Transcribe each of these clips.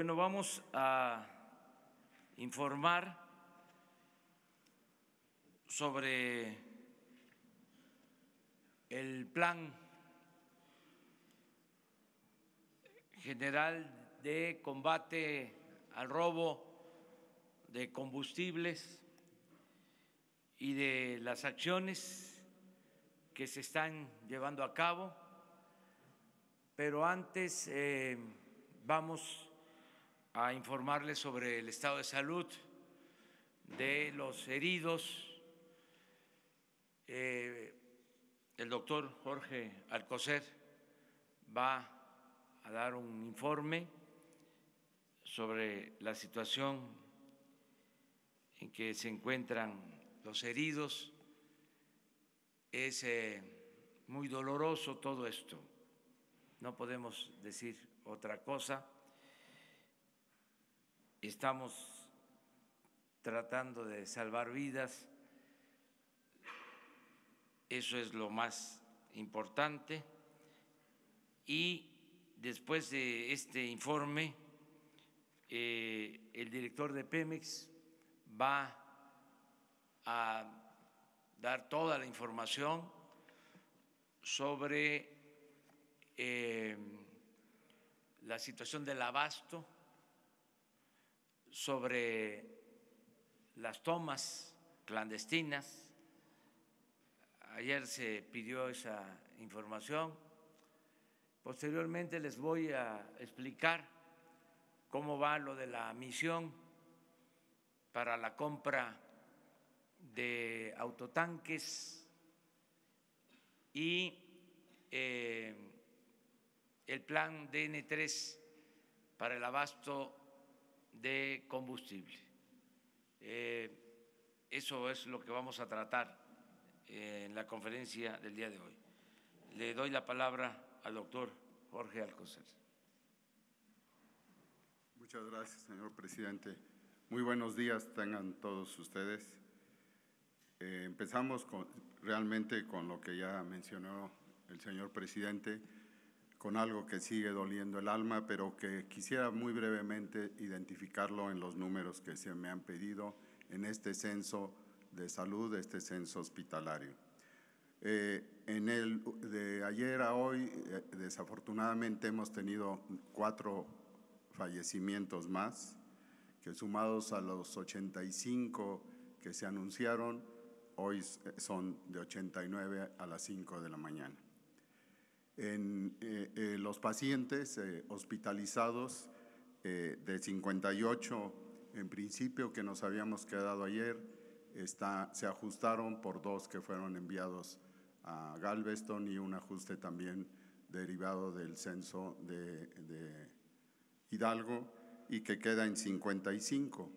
Bueno, vamos a informar sobre el Plan General de Combate al Robo de Combustibles y de las acciones que se están llevando a cabo, pero antes vamos a informarles sobre el estado de salud de los heridos. El doctor Jorge Alcocer va a dar un informe sobre la situación en que se encuentran los heridos. Es muy doloroso todo esto, no podemos decir otra cosa. Estamos tratando de salvar vidas, eso es lo más importante. Y después de este informe, el director de Pemex va a dar toda la información sobre la situación del abasto, sobre las tomas clandestinas. Ayer se pidió esa información. Posteriormente les voy a explicar cómo va lo de la misión para la compra de autotanques y el plan DN3 para el abasto de combustible. Eso es lo que vamos a tratar en la conferencia del día de hoy. Le doy la palabra al doctor Jorge Alcocer. Muchas gracias, señor presidente. Muy buenos días tengan todos ustedes. Empezamos realmente con lo que ya mencionó el señor presidente, con algo que sigue doliendo el alma, pero que quisiera muy brevemente identificarlo en los números que se me han pedido en este censo de salud, este censo hospitalario. En el de ayer a hoy, desafortunadamente hemos tenido 4 fallecimientos más, que sumados a los 85 que se anunciaron, hoy son de 89 a las 5 de la mañana. En los pacientes hospitalizados de 58 en principio que nos habíamos quedado ayer, se ajustaron por 2 que fueron enviados a Galveston y un ajuste también derivado del censo de Hidalgo y que queda en 55.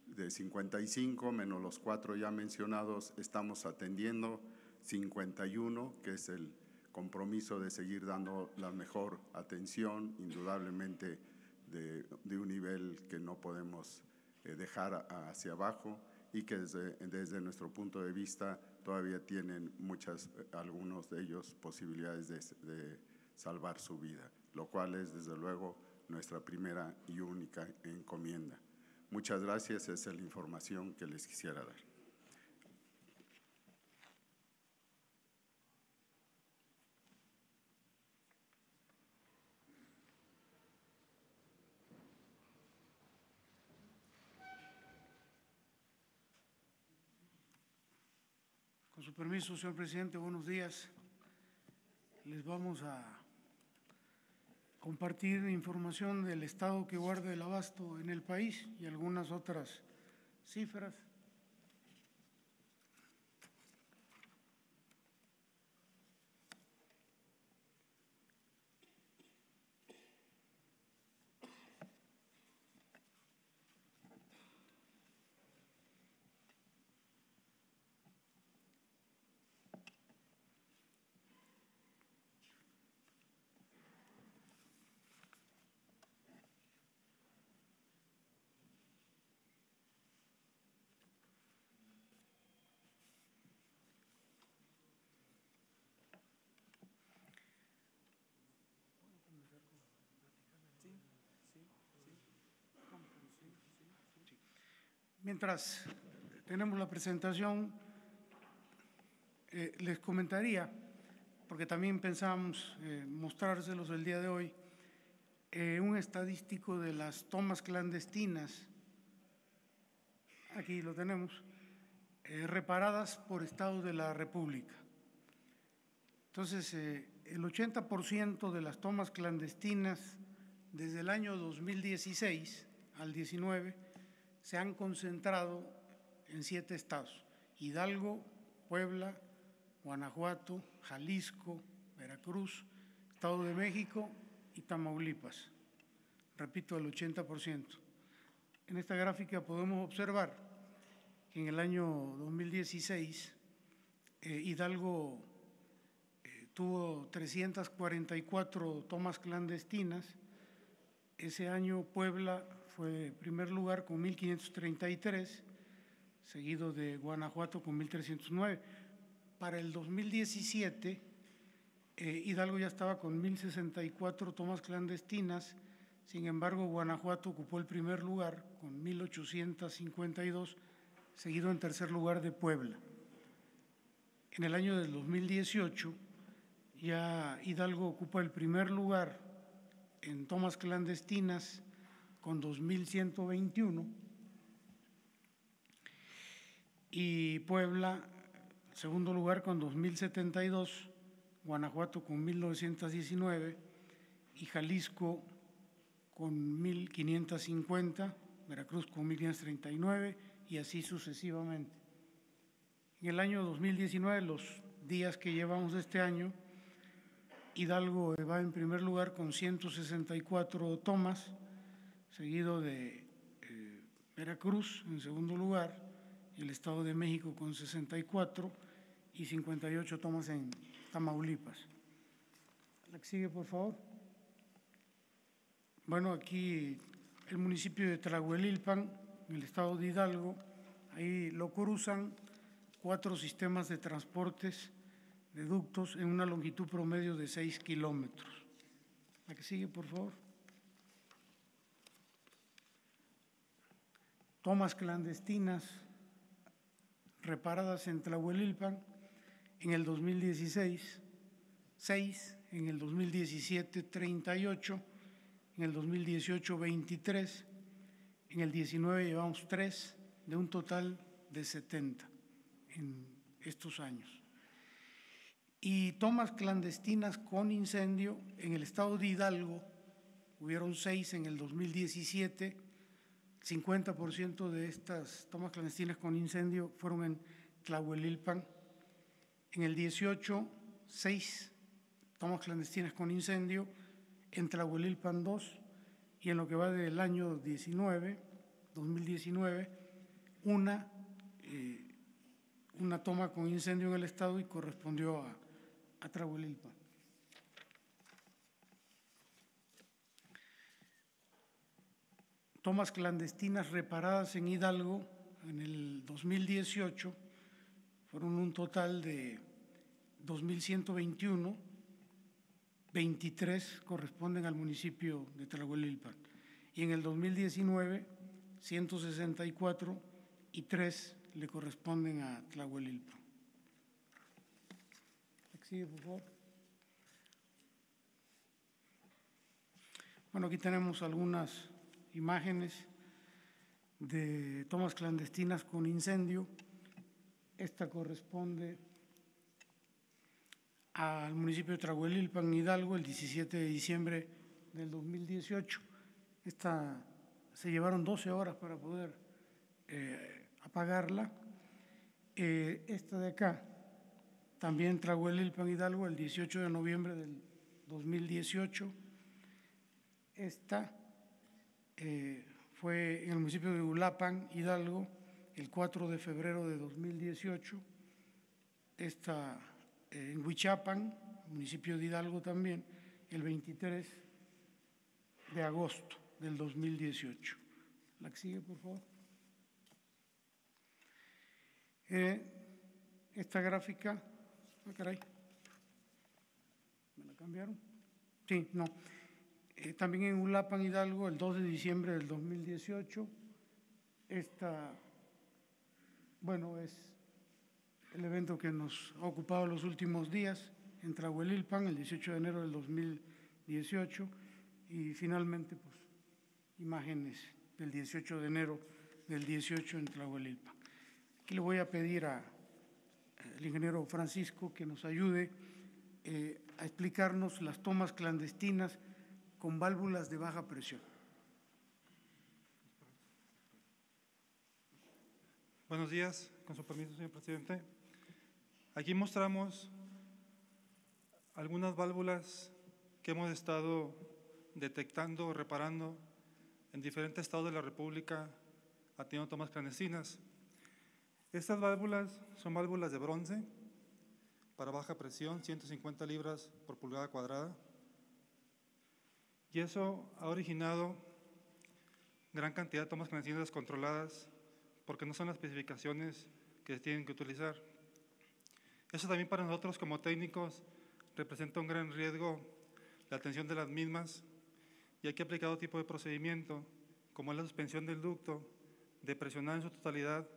De 55 menos los 4 ya mencionados estamos atendiendo 51, que es el compromiso de seguir dando la mejor atención, indudablemente de un nivel que no podemos dejar hacia abajo y que desde nuestro punto de vista todavía tienen algunos de ellos posibilidades de salvar su vida, lo cual es desde luego nuestra primera y única encomienda. Muchas gracias, esa es la información que les quisiera dar. Con su permiso, señor presidente, buenos días. Les vamos a compartir información del estado que guarda el abasto en el país y algunas otras cifras. Mientras tenemos la presentación, les comentaría, porque también pensábamos mostrárselos el día de hoy, un estadístico de las tomas clandestinas, aquí lo tenemos, reparadas por estados de la República. Entonces, el 80% de las tomas clandestinas desde el año 2016 al 19 se han concentrado en 7 estados: Hidalgo, Puebla, Guanajuato, Jalisco, Veracruz, Estado de México y Tamaulipas. Repito, el 80%. En esta gráfica podemos observar que en el año 2016 Hidalgo tuvo 344 tomas clandestinas. Ese año Puebla fue primer lugar con 1.533, seguido de Guanajuato con 1.309. Para el 2017, Hidalgo ya estaba con 1.064 tomas clandestinas. Sin embargo, Guanajuato ocupó el primer lugar con 1.852, seguido en tercer lugar de Puebla. En el año del 2018, ya Hidalgo ocupa el primer lugar en tomas clandestinas con 2.121 y Puebla, segundo lugar con 2.072, Guanajuato con 1.919 y Jalisco con 1.550, Veracruz con 1.539 y así sucesivamente. En el año 2019, los días que llevamos de este año, Hidalgo va en primer lugar con 164 tomas, seguido de Veracruz en segundo lugar, y el Estado de México con 64 y 58 tomas en Tamaulipas. La que sigue, por favor. Bueno, aquí el municipio de Tlahuelilpan, en el estado de Hidalgo, ahí lo cruzan 4 sistemas de transportes de ductos en una longitud promedio de 6 kilómetros. La que sigue, por favor. Tomas clandestinas reparadas en Tlahuelilpan en el 2016, 6, en el 2017, 38, en el 2018, 23, en el 19 llevamos 3, de un total de 70 en estos años. Y tomas clandestinas con incendio en el estado de Hidalgo, hubieron 6 en el 2017, 50% de estas tomas clandestinas con incendio fueron en Tlahuelilpan. En el 18, 6 tomas clandestinas con incendio, en Tlahuelilpan 2, y en lo que va del año 2019, una toma con incendio en el estado y correspondió a Tlahuelilpan. Tomas clandestinas reparadas en Hidalgo en el 2018 fueron un total de 2.121, 23 corresponden al municipio de Tlahuelilpan. Y en el 2019, 164 y 3 le corresponden a Tlahuelilpan. Sigue, por favor. Bueno, aquí tenemos algunas imágenes de tomas clandestinas con incendio. Esta corresponde al municipio de Tlahuelilpan, Hidalgo, el 17 de diciembre del 2018. Esta se llevaron 12 horas para poder apagarla. Esta de acá, también Tlahuelilpan, Hidalgo, el 18 de noviembre del 2018. Esta fue en el municipio de Uruapan, Hidalgo, el 4 de febrero de 2018. Esta en Huichapan, municipio de Hidalgo también, el 23 de agosto del 2018. La que sigue, por favor. Esta gráfica, caray, ¿me la cambiaron? Sí, no. También en Uruapan, Hidalgo, el 2 de diciembre del 2018. Esta bueno, es el evento que nos ha ocupado los últimos días en Tlahuelilpan, el 18 de enero del 2018, y finalmente, pues, imágenes del 18 de enero del 18 en Tlahuelilpan. Aquí le voy a pedir al ingeniero Francisco que nos ayude a explicarnos las tomas clandestinas con válvulas de baja presión. Buenos días, con su permiso, señor presidente. Aquí mostramos algunas válvulas que hemos estado detectando o reparando en diferentes estados de la República haciendo tomas clandestinas. Estas válvulas son válvulas de bronce para baja presión, 150 libras por pulgada cuadrada. Y eso ha originado gran cantidad de tomas clandestinas descontroladas porque no son las especificaciones que se tienen que utilizar. Eso también para nosotros como técnicos representa un gran riesgo la atención de las mismas y hay que aplicar otro tipo de procedimiento, como es la suspensión del ducto, de presionar en su totalidad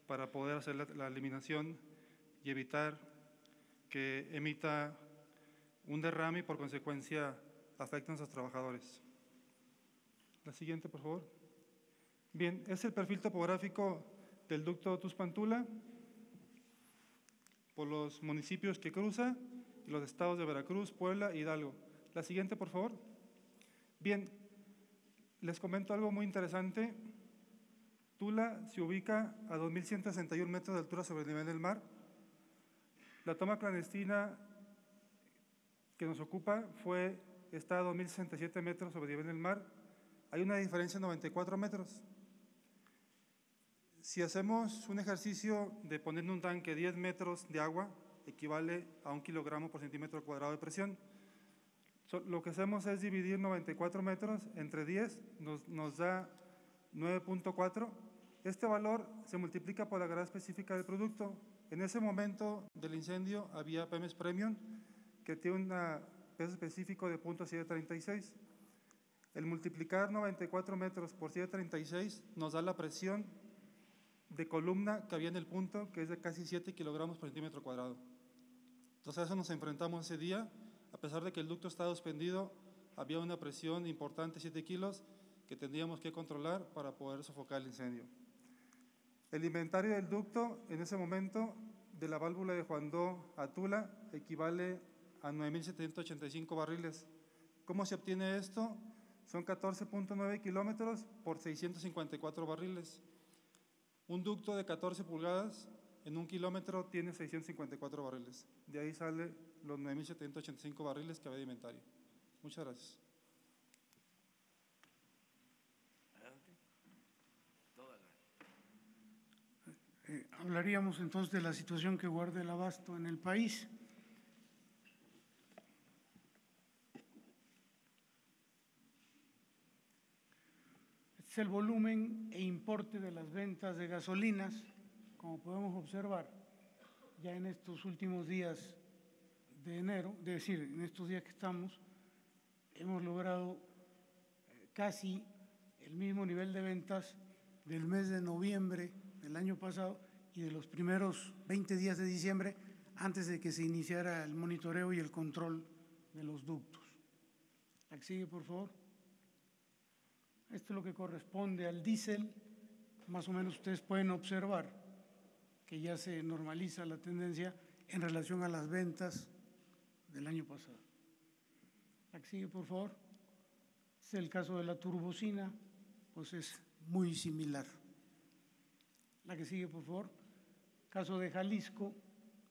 para poder hacer la eliminación y evitar que emita un derrame y por consecuencia afecten a nuestros trabajadores. La siguiente, por favor. Bien, es el perfil topográfico del ducto Tuxpan-Tula por los municipios que cruza y los estados de Veracruz, Puebla e Hidalgo. La siguiente, por favor. Bien, les comento algo muy interesante. Tula se ubica a 2.161 metros de altura sobre el nivel del mar. La toma clandestina que nos ocupa está a 2.067 metros sobre el nivel del mar. Hay una diferencia de 94 metros. Si hacemos un ejercicio de poner en un tanque 10 metros de agua, equivale a 1 kilogramo por centímetro cuadrado de presión. Lo que hacemos es dividir 94 metros entre 10, nos da 9.4. Este valor se multiplica por la gravedad específica del producto. En ese momento del incendio había Pemex Premium, que tiene un peso específico de 0.736. El multiplicar 94 metros por 736 nos da la presión de columna que había en el punto, que es de casi 7 kilogramos por centímetro cuadrado. Entonces a eso nos enfrentamos ese día. A pesar de que el ducto estaba suspendido, había una presión importante, 7 kilos, que tendríamos que controlar para poder sofocar el incendio. El inventario del ducto en ese momento de la válvula de Juandó a Tula equivale a 9.785 barriles. ¿Cómo se obtiene esto? Son 14.9 kilómetros por 654 barriles. Un ducto de 14 pulgadas en 1 kilómetro tiene 654 barriles. De ahí sale los 9.785 barriles que había de inventario. Muchas gracias. Hablaríamos entonces de la situación que guarda el abasto en el país. Este es el volumen e importe de las ventas de gasolinas, como podemos observar ya en estos últimos días de enero, es decir, en estos días que estamos, hemos logrado casi el mismo nivel de ventas del mes de noviembre del año pasado y de los primeros 20 días de diciembre antes de que se iniciara el monitoreo y el control de los ductos. La que sigue, por favor. Esto es lo que corresponde al diésel. Más o menos ustedes pueden observar que ya se normaliza la tendencia en relación a las ventas del año pasado. La que sigue, por favor. Este es el caso de la turbocina, pues es muy similar. La que sigue, por favor. Caso de Jalisco,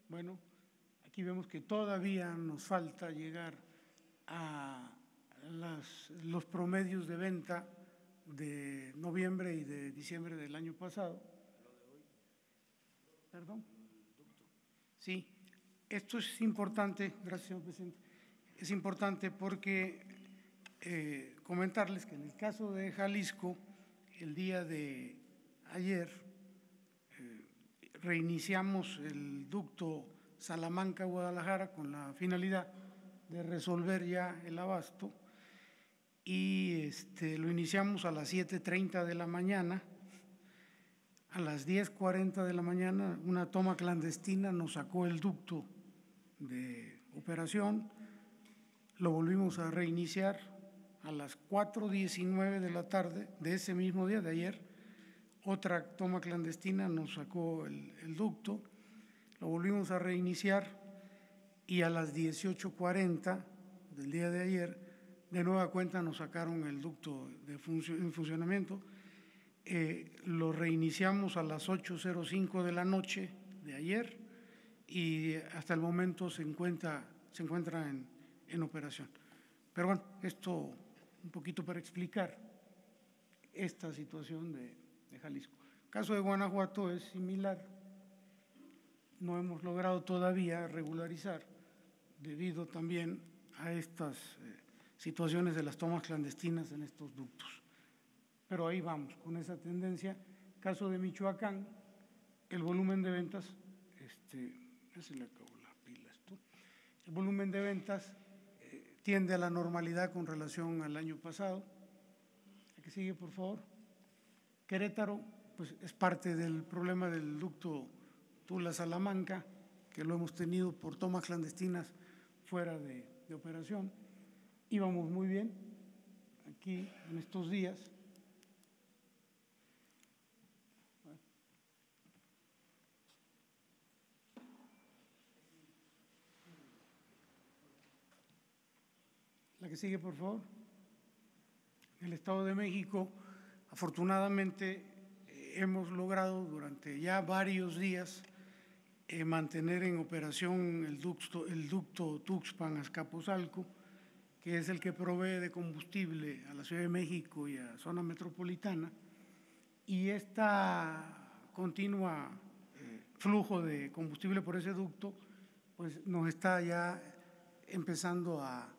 bueno, aquí vemos que todavía nos falta llegar a los promedios de venta de noviembre y de diciembre del año pasado. ¿Perdón? Sí, esto es importante, gracias, señor presidente. Es importante porque comentarles que en el caso de Jalisco, el día de ayer, reiniciamos el ducto Salamanca-Guadalajara con la finalidad de resolver ya el abasto y lo iniciamos a las 7:30 de la mañana. a las 10:40 de la mañana una toma clandestina nos sacó el ducto de operación, lo volvimos a reiniciar a las 4:19 de la tarde de ese mismo día, de ayer. Otra toma clandestina nos sacó el ducto, lo volvimos a reiniciar y a las 18:40 del día de ayer, de nueva cuenta nos sacaron el ducto en funcionamiento. Lo reiniciamos a las 8:05 de la noche de ayer y hasta el momento se encuentra en operación. Pero bueno, esto un poquito para explicar esta situación de Jalisco. El caso de Guanajuato es similar. No hemos logrado todavía regularizar debido también a estas situaciones de las tomas clandestinas en estos ductos. Pero ahí vamos, con esa tendencia. Caso de Michoacán, el volumen de ventas, ya se le acabó la pila esto, el volumen de ventas tiende a la normalidad con relación al año pasado. La que sigue, por favor. Querétaro, pues es parte del problema del ducto Tula-Salamanca, que lo hemos tenido por tomas clandestinas fuera de operación. Íbamos muy bien aquí en estos días. La que sigue, por favor. En el Estado de México, afortunadamente, hemos logrado durante ya varios días mantener en operación el ducto Tuxpan-Azcapotzalco, que es el que provee de combustible a la Ciudad de México y a zona metropolitana, y esta continua flujo de combustible por ese ducto, pues nos está ya empezando a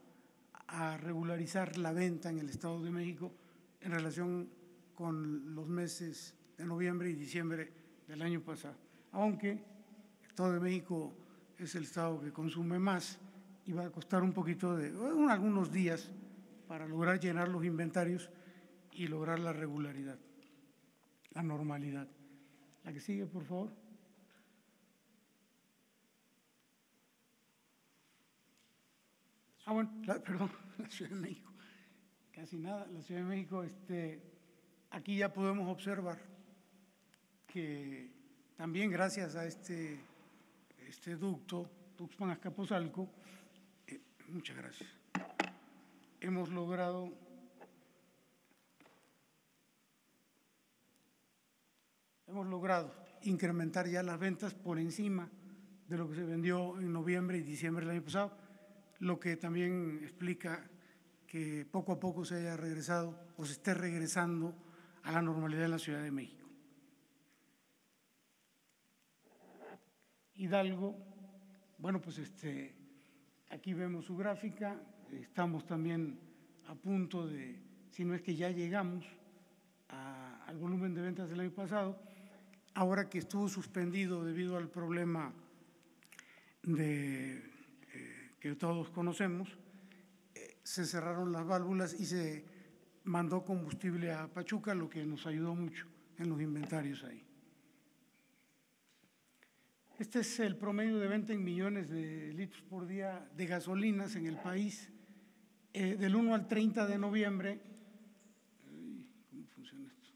regularizar la venta en el Estado de México en relación con los meses de noviembre y diciembre del año pasado. Aunque el Estado de México es el estado que consume más y va a costar un poquito algunos días para lograr llenar los inventarios y lograr la regularidad, la normalidad. La que sigue, por favor. Bueno, perdón, la Ciudad de México, casi nada. La Ciudad de México, aquí ya podemos observar que también gracias a este ducto, Tuxpan-Azcapotzalco, muchas gracias, hemos logrado incrementar ya las ventas por encima de lo que se vendió en noviembre y diciembre del año pasado, lo que también explica que poco a poco se haya regresado o se esté regresando a la normalidad en la Ciudad de México. Hidalgo, bueno, pues aquí vemos su gráfica, estamos también a punto de, si no es que ya llegamos al volumen de ventas del año pasado, ahora que estuvo suspendido debido al problema que todos conocemos, se cerraron las válvulas y se mandó combustible a Pachuca, lo que nos ayudó mucho en los inventarios ahí. Este es el promedio de venta en millones de litros por día de gasolinas en el país. Del 1 al 30 de noviembre, ¿cómo funciona esto?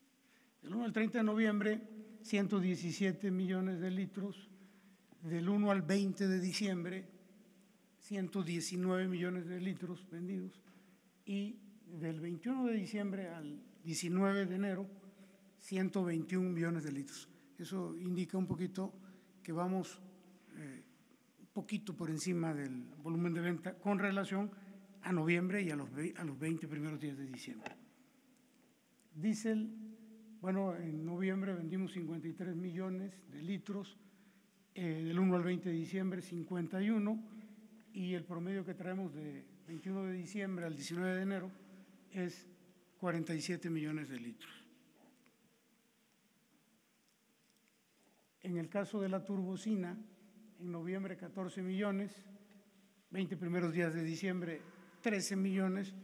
Del 1 al 30 de noviembre, 117 millones de litros. Del 1 al 20 de diciembre, 119 millones de litros vendidos. Y del 21 de diciembre al 19 de enero, 121 millones de litros. Eso indica un poquito que vamos un poquito por encima del volumen de venta con relación a noviembre y a los 20 primeros días de diciembre. Diésel, bueno, en noviembre vendimos 53 millones de litros, del 1 al 20 de diciembre 51, y el promedio que traemos de 21 de diciembre al 19 de enero es 47 millones de litros. En el caso de la turbocina, en noviembre 14 millones, 20 primeros días de diciembre 13 millones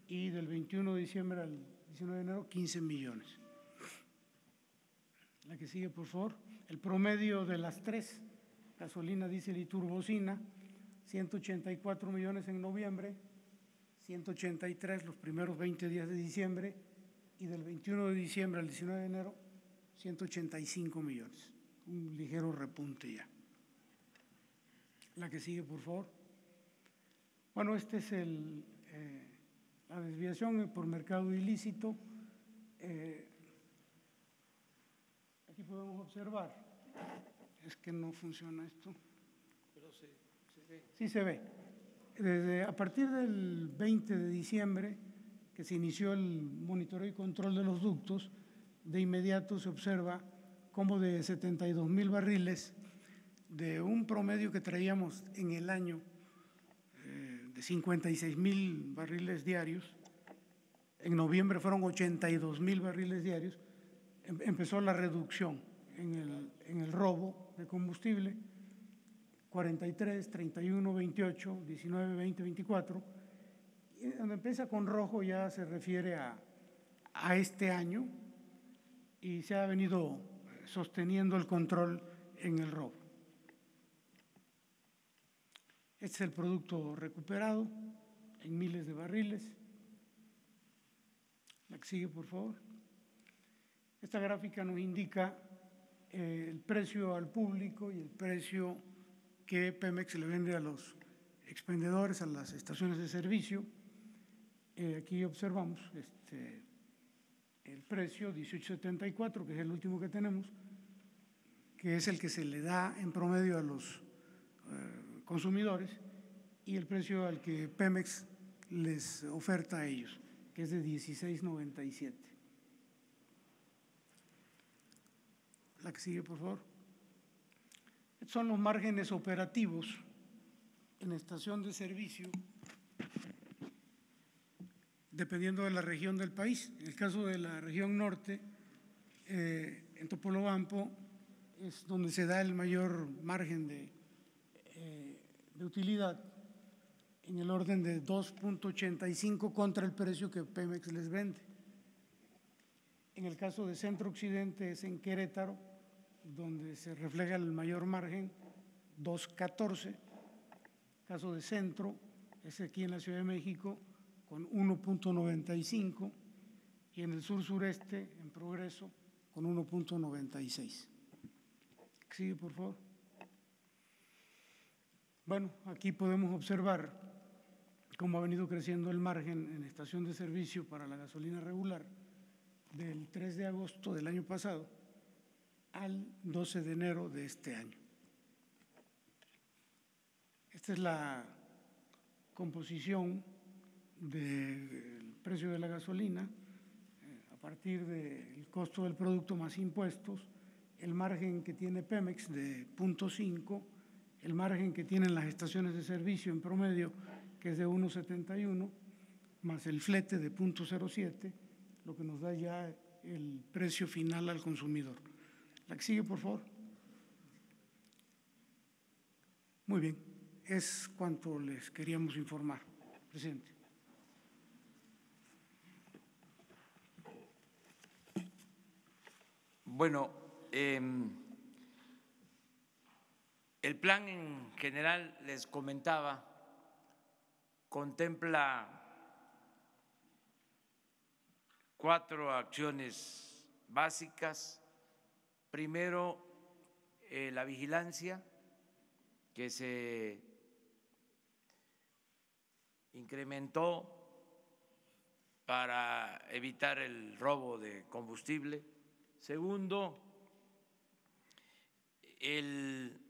y del 21 de diciembre al 19 de enero 15 millones. La que sigue, por favor. El promedio de las tres, gasolina, diésel y turbocina, 184 millones en noviembre, 183 los primeros 20 días de diciembre y del 21 de diciembre al 19 de enero, 185 millones. Un ligero repunte ya. La que sigue, por favor. Bueno, este es la desviación por mercado ilícito. Aquí podemos observar, es que no funciona esto. Pero se ve. Sí se ve. A partir del 20 de diciembre, que se inició el monitoreo y control de los ductos, de inmediato se observa cómo de 72,000 barriles, de un promedio que traíamos en el año de 56,000 barriles diarios, en noviembre fueron 82,000 barriles diarios, empezó la reducción en el robo de combustible, 43, 31, 28, 19, 20, 24. Y donde empieza con rojo ya se refiere a este año y se ha venido sosteniendo el control en el robo. Este es el producto recuperado en miles de barriles. La que sigue, por favor. Esta gráfica nos indica el precio al público y el precio que Pemex le vende a los expendedores, a las estaciones de servicio. Aquí observamos el precio 18.74, que es el último que tenemos, que es el que se le da en promedio a los consumidores, y el precio al que Pemex les oferta a ellos, que es de 16.97. La que sigue, por favor. Estos son los márgenes operativos en estación de servicio, dependiendo de la región del país. En el caso de la región norte, en Topolobampo es donde se da el mayor margen de utilidad, en el orden de 2.85 contra el precio que Pemex les vende. En el caso de Centro Occidente es en Querétaro, donde se refleja el mayor margen, 2.14. Caso de Centro es aquí en la Ciudad de México con 1.95 y en el sur-sureste, en Progreso, con 1.96. Sigue, por favor. Bueno, aquí podemos observar cómo ha venido creciendo el margen en estación de servicio para la gasolina regular del 3 de agosto del año pasado al 12 de enero de este año. Esta es la composición del precio de la gasolina a partir del costo del producto más impuestos, el margen que tiene Pemex de 0.5, el margen que tienen las estaciones de servicio en promedio, que es de 1.71, más el flete de 0.07, lo que nos da ya el precio final al consumidor. La que sigue, por favor. Muy bien, es cuanto les queríamos informar, presidente. Bueno, el plan en general, les comentaba, contempla 4 acciones básicas. Primero, la vigilancia, que se incrementó para evitar el robo de combustible. Segundo, el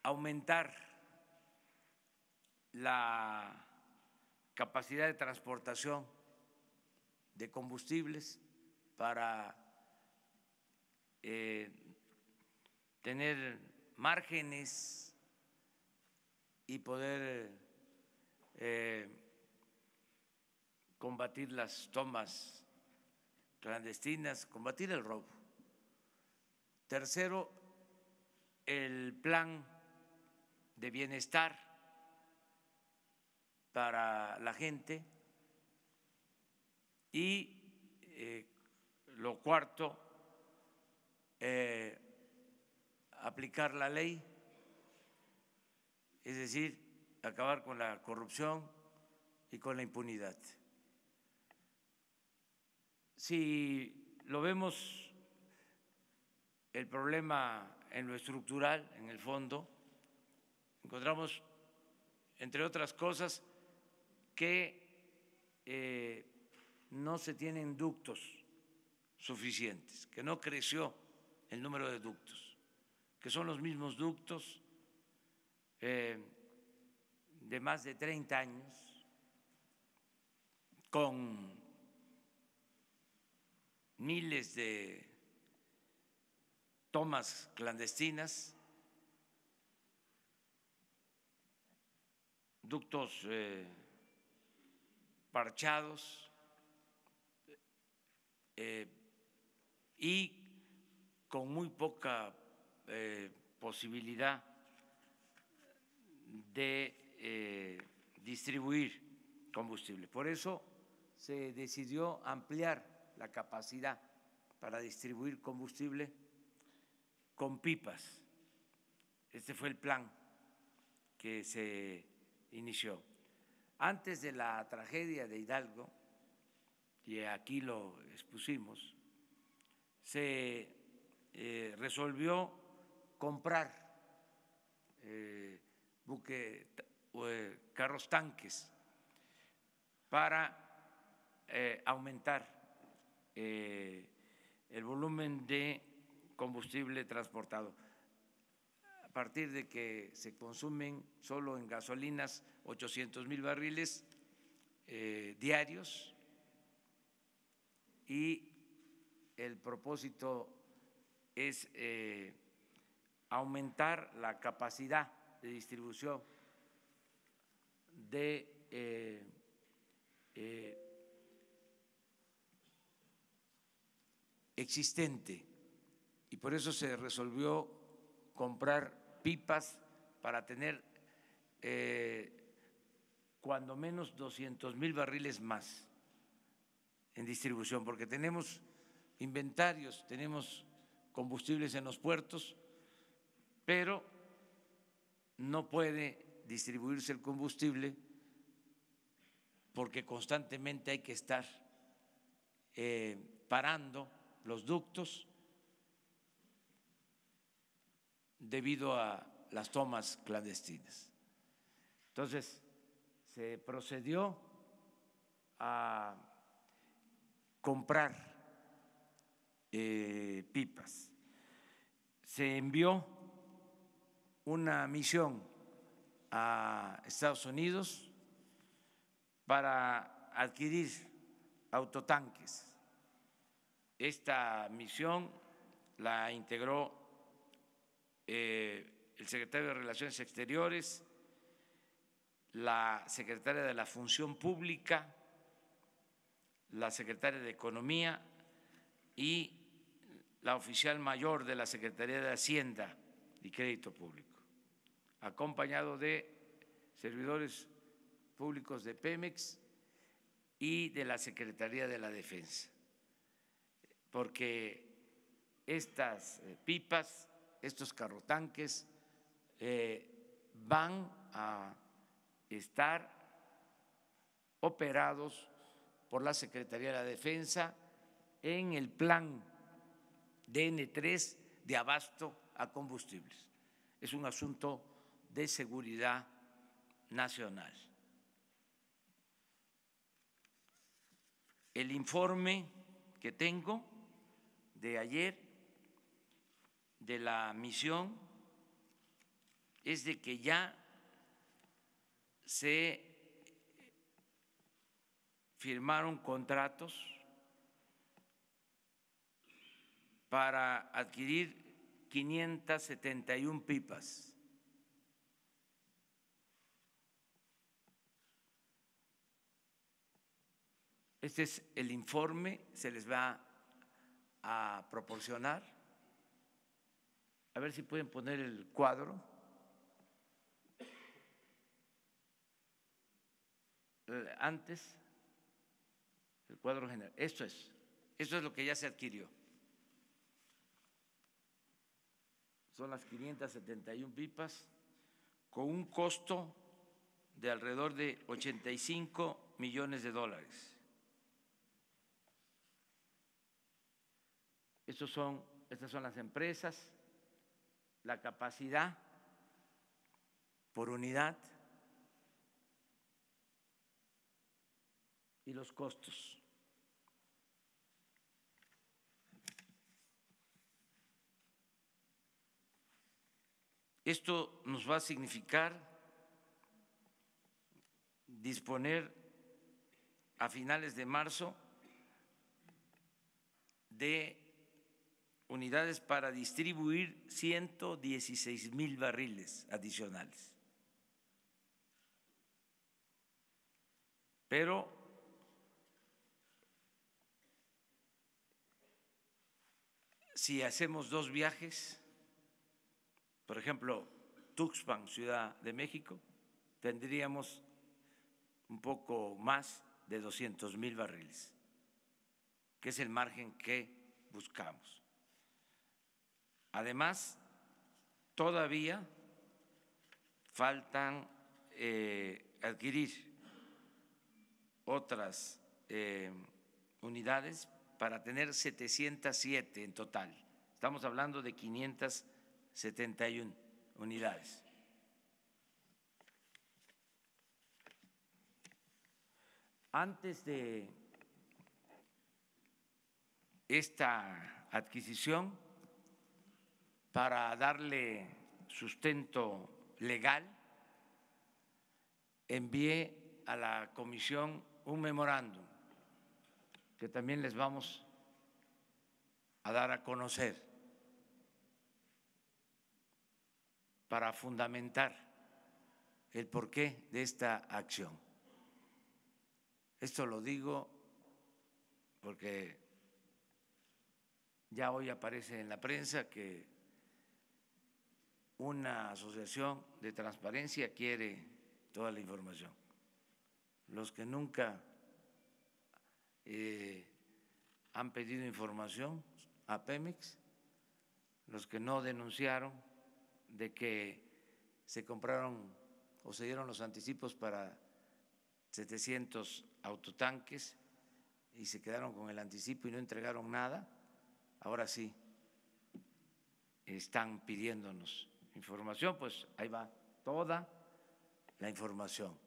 aumentar la capacidad de transportación de combustibles para tener márgenes y poder combatir las tomas clandestinas, combatir el robo. Tercero, el plan de bienestar para la gente y lo cuarto, aplicar la ley, es decir, acabar con la corrupción y con la impunidad. Si lo vemos el problema en lo estructural, en el fondo, encontramos, entre otras cosas, que no se tienen ductos suficientes, que no creció el número de ductos, que son los mismos ductos de más de 30 años, con miles de tomas clandestinas, ductos parchados y con muy poca posibilidad de distribuir combustible. Por eso se decidió ampliar la capacidad para distribuir combustible con pipas. Este fue el plan que se inició. Antes de la tragedia de Hidalgo, y aquí lo expusimos, se resolvió comprar carros tanques para aumentar el volumen de combustible transportado. A partir de que se consumen solo en gasolinas 800,000 barriles diarios, y el propósito es aumentar la capacidad de distribución de existente, y por eso se resolvió comprar pipas para tener cuando menos 200,000 barriles más en distribución, porque tenemos inventarios, tenemos combustibles en los puertos, pero no puede distribuirse el combustible porque constantemente hay que estar parando los ductos debido a las tomas clandestinas. Entonces, se procedió a comprar pipas. Se envió una misión a Estados Unidos para adquirir autotanques. Esta misión la integró el secretario de Relaciones Exteriores, la secretaria de la Función Pública, la secretaria de Economía y la oficial mayor de la Secretaría de Hacienda y Crédito Público, acompañado de servidores públicos de Pemex y de la Secretaría de la Defensa, porque estas pipas, estos carrotanques van a estar operados por la Secretaría de la Defensa en el plan DN3 de abasto a combustibles. Es un asunto de seguridad nacional. El informe que tengo de ayer de la misión es de que ya se firmaron contratos para adquirir 571 pipas. Este es el informe, se les va a proporcionar. A ver si pueden poner el cuadro. Antes, el cuadro general. Esto es Eso es lo que ya se adquirió. Son las 571 pipas con un costo de alrededor de 85 millones de dólares. Estas son las empresas, la capacidad por unidad y los costos. Esto nos va a significar disponer a finales de marzo de unidades para distribuir 116,000 barriles adicionales. Pero si hacemos 2 viajes, por ejemplo, Tuxpan, Ciudad de México, tendríamos un poco más de 200,000 barriles, que es el margen que buscamos. Además, todavía faltan adquirir otras unidades para tener 707 en total. Estamos hablando de 571 unidades. Antes de esta adquisición, para darle sustento legal, envié a la comisión un memorándum que también les vamos a dar a conocer para fundamentar el porqué de esta acción. Esto lo digo porque ya hoy aparece en la prensa que una asociación de transparencia quiere toda la información. Los que nunca han pedido información a Pemex, los que no denunciaron de que se compraron o se dieron los anticipos para 700 autotanques y se quedaron con el anticipo y no entregaron nada, ahora sí están pidiéndonos información, pues ahí va toda la información.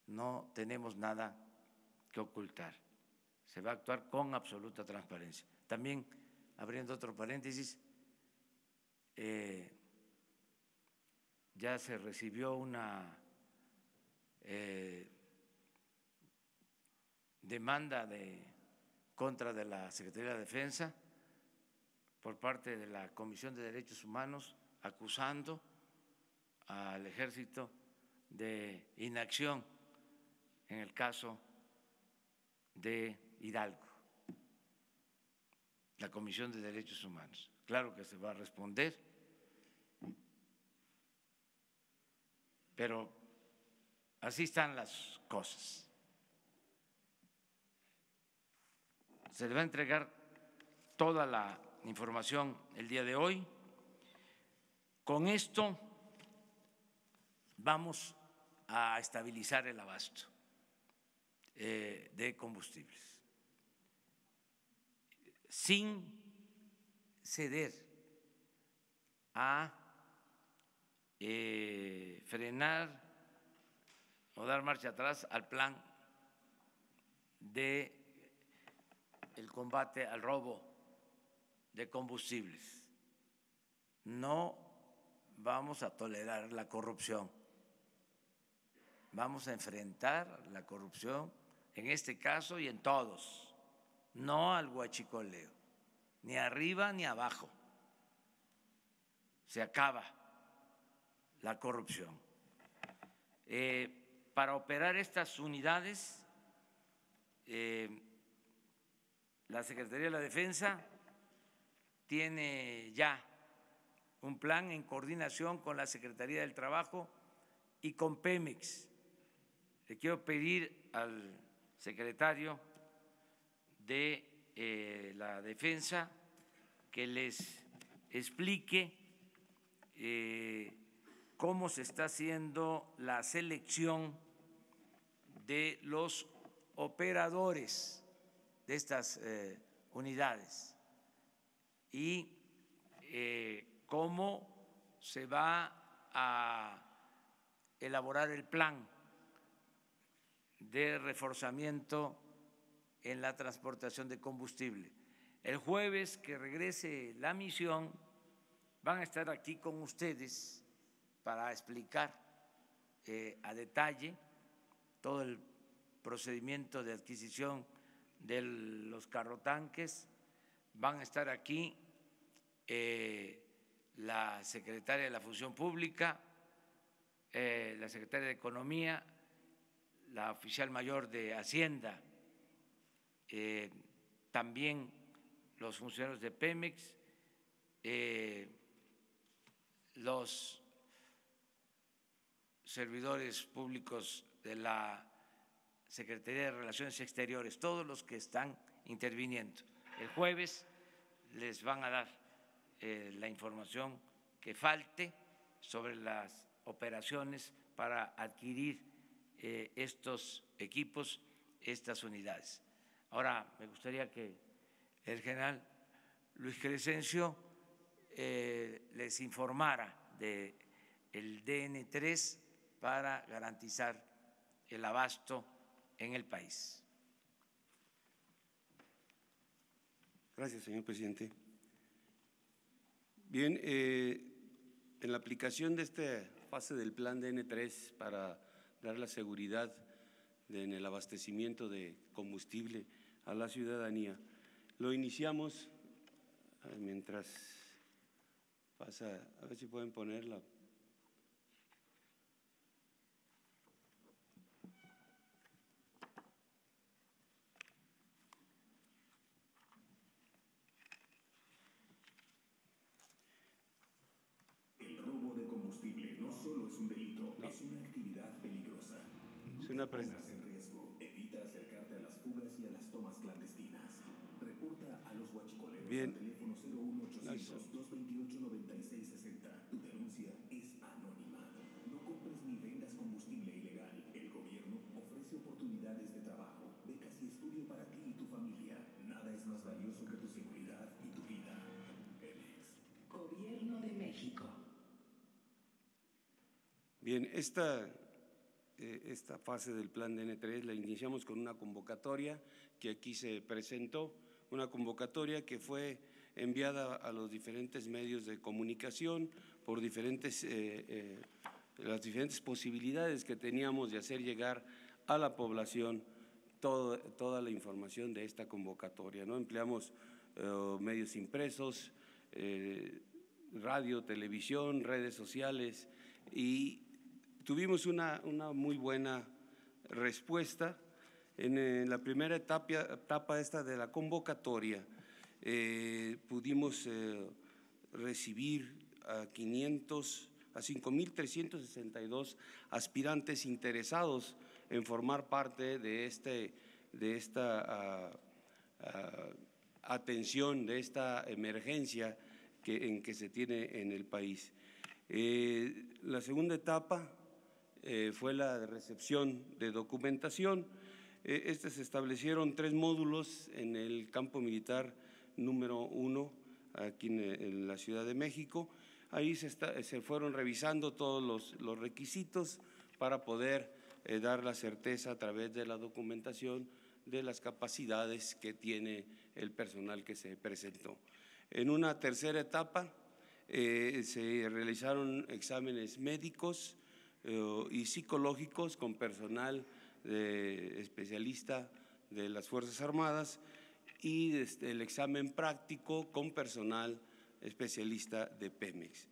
No tenemos nada que ocultar. Se va a actuar con absoluta transparencia. También, abriendo otro paréntesis, ya se recibió una demanda contra de la Secretaría de Defensa por parte de la Comisión de Derechos Humanos, acusando al Ejército de inacción en el caso de Hidalgo, la Comisión de Derechos Humanos. Claro que se va a responder, pero así están las cosas. Se le va a entregar toda la información el día de hoy. Con esto vamos a estabilizar el abasto de combustibles sin ceder a frenar o dar marcha atrás al plan de el combate al robo de combustibles. No vamos a tolerar la corrupción. Vamos a enfrentar la corrupción en este caso y en todos, no al huachicoleo, ni arriba ni abajo. Se acaba la corrupción. Para operar estas unidades, la Secretaría de la Defensa tiene ya un plan en coordinación con la Secretaría del Trabajo y con Pemex. Le quiero pedir al secretario de la defensa que les explique cómo se está haciendo la selección de los operadores de estas unidades y cómo se va a elaborar el plan de reforzamiento en la transportación de combustible. El jueves que regrese la misión van a estar aquí con ustedes para explicar a detalle todo el procedimiento de adquisición de los carrotanques. Van a estar aquí la secretaria de la Función Pública, la secretaria de Economía, la oficial mayor de Hacienda, también los funcionarios de Pemex, los servidores públicos de la Secretaría de Relaciones Exteriores, todos los que están interviniendo. El jueves les van a dar la información que falte sobre las operaciones para adquirir estos equipos, estas unidades. Ahora, me gustaría que el general Luis Crescencio les informara del DN3 para garantizar el abasto en el país. Gracias, señor presidente. Bien, en la aplicación de esta fase del plan DN3 para dar la seguridad en el abastecimiento de combustible a la ciudadanía, lo iniciamos mientras pasa, a ver si pueden ponerla. El robo de combustible no solo es un delito, es una actividad peligrosa. Es una Pongas en riesgo. Evita acercarte a las fugas y a las tomas clandestinas. Reporta a los huachicoleros Bien. al teléfono 01800-228-9660. Tu denuncia es anónima. No compres ni vendas combustible ilegal. El gobierno ofrece oportunidades de trabajo, becas y estudio para ti y tu familia. Nada es más valioso que tu seguridad y tu vida. Pemex. Gobierno de México. Bien, esta fase del plan DN3 la iniciamos con una convocatoria que aquí se presentó, una convocatoria que fue enviada a los diferentes medios de comunicación por las diferentes posibilidades que teníamos de hacer llegar a la población toda la información de esta convocatoria, ¿no? Empleamos medios impresos, radio, televisión, redes sociales y tuvimos una muy buena respuesta. En la primera etapa esta de la convocatoria pudimos recibir a 5.362 aspirantes interesados en formar parte de esta atención, de esta emergencia en que se tiene en el país. La segunda etapa fue la de recepción de documentación. Se establecieron 3 módulos en el campo militar número 1, aquí en la Ciudad de México. Ahí se fueron revisando todos los requisitos para poder dar la certeza a través de la documentación de las capacidades que tiene el personal que se presentó. En una tercera etapa se realizaron exámenes médicos y psicológicos con personal especialista de las Fuerzas Armadas y el examen práctico con personal especialista de Pemex.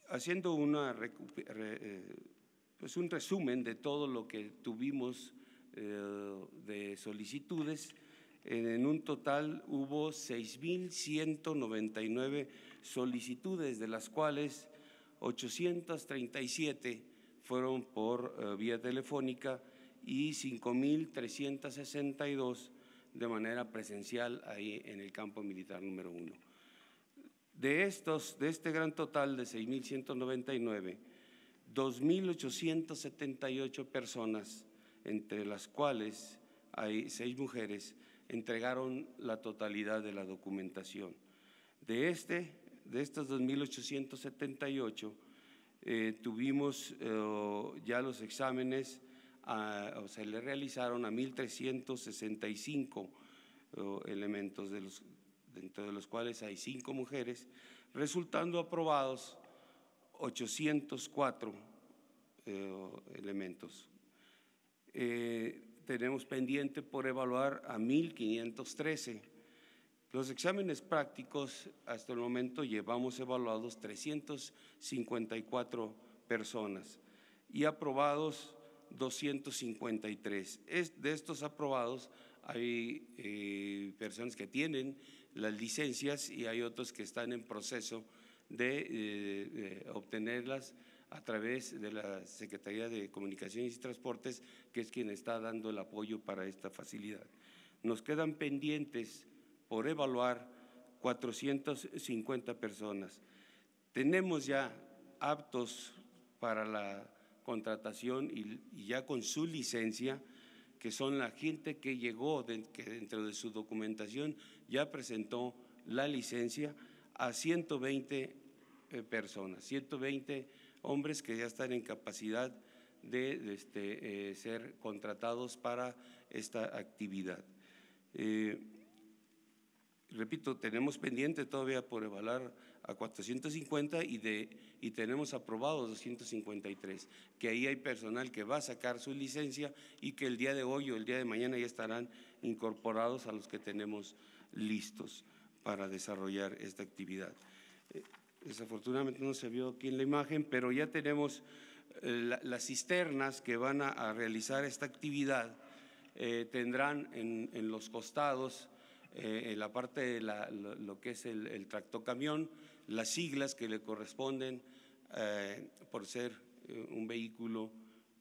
Haciendo un resumen de todo lo que tuvimos de solicitudes, en un total hubo 6.199 solicitudes, de las cuales 837 fueron por vía telefónica y 5.362 de manera presencial ahí en el campo militar número 1. De este gran total de 6.199, 2.878 personas, entre las cuales hay 6 mujeres, entregaron la totalidad de la documentación. De estos 2.878, tuvimos ya los exámenes, se le realizaron a 1.365 elementos, dentro de los cuales hay 5 mujeres, resultando aprobados 804 elementos. Tenemos pendiente por evaluar a 1.513. Los exámenes prácticos, hasta el momento llevamos evaluados 354 personas y aprobados 253. De estos aprobados hay personas que tienen las licencias y hay otros que están en proceso de obtenerlas a través de la Secretaría de Comunicaciones y Transportes, que es quien está dando el apoyo para esta facilidad. Nos quedan pendientes por evaluar 450 personas. Tenemos ya aptos para la contratación y ya con su licencia, que son la gente que llegó, que dentro de su documentación ya presentó la licencia, a 120 personas, 120 hombres que ya están en capacidad de ser contratados para esta actividad. Repito, tenemos pendiente todavía por evaluar a 450 y tenemos aprobados 253, que ahí hay personal que va a sacar su licencia y que el día de hoy o el día de mañana ya estarán incorporados a los que tenemos listos para desarrollar esta actividad. Desafortunadamente no se vio aquí en la imagen, pero ya tenemos las cisternas que van a realizar esta actividad. Tendrán en los costados, en la parte de lo que es el tractocamión, las siglas que le corresponden por ser un vehículo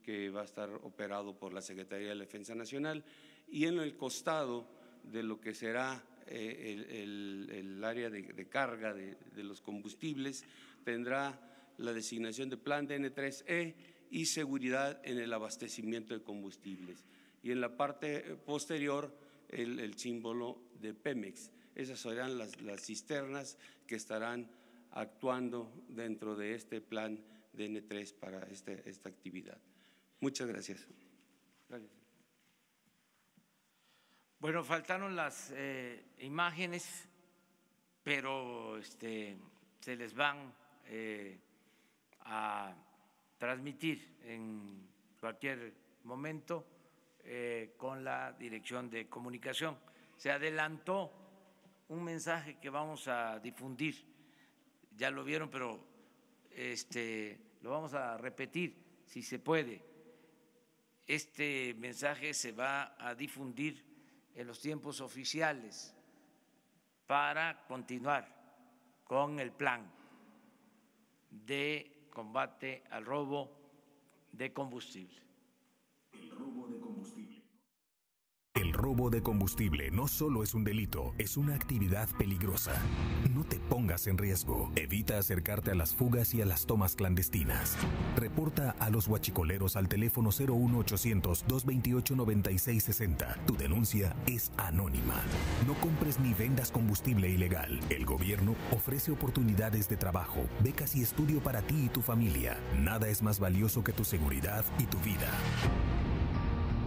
que va a estar operado por la Secretaría de la Defensa Nacional, y en el costado de lo que será el área de carga de los combustibles tendrá la designación de plan DN3E y seguridad en el abastecimiento de combustibles. Y en la parte posterior el símbolo de Pemex. Esas serán las cisternas que estarán actuando dentro de este plan DN3 para esta actividad. Muchas gracias. Gracias. Bueno, faltaron las imágenes, pero se les van a transmitir en cualquier momento con la Dirección de Comunicación. Se adelantó un mensaje que vamos a difundir, ya lo vieron, pero lo vamos a repetir si se puede. Este mensaje se va a difundir en los tiempos oficiales para continuar con el plan de combate al robo de combustible. El robo de combustible no solo es un delito, es una actividad peligrosa. No te pongas en riesgo. Evita acercarte a las fugas y a las tomas clandestinas. Reporta a los huachicoleros al teléfono 01800-228-9660. Tu denuncia es anónima. No compres ni vendas combustible ilegal. El gobierno ofrece oportunidades de trabajo, becas y estudio para ti y tu familia. Nada es más valioso que tu seguridad y tu vida.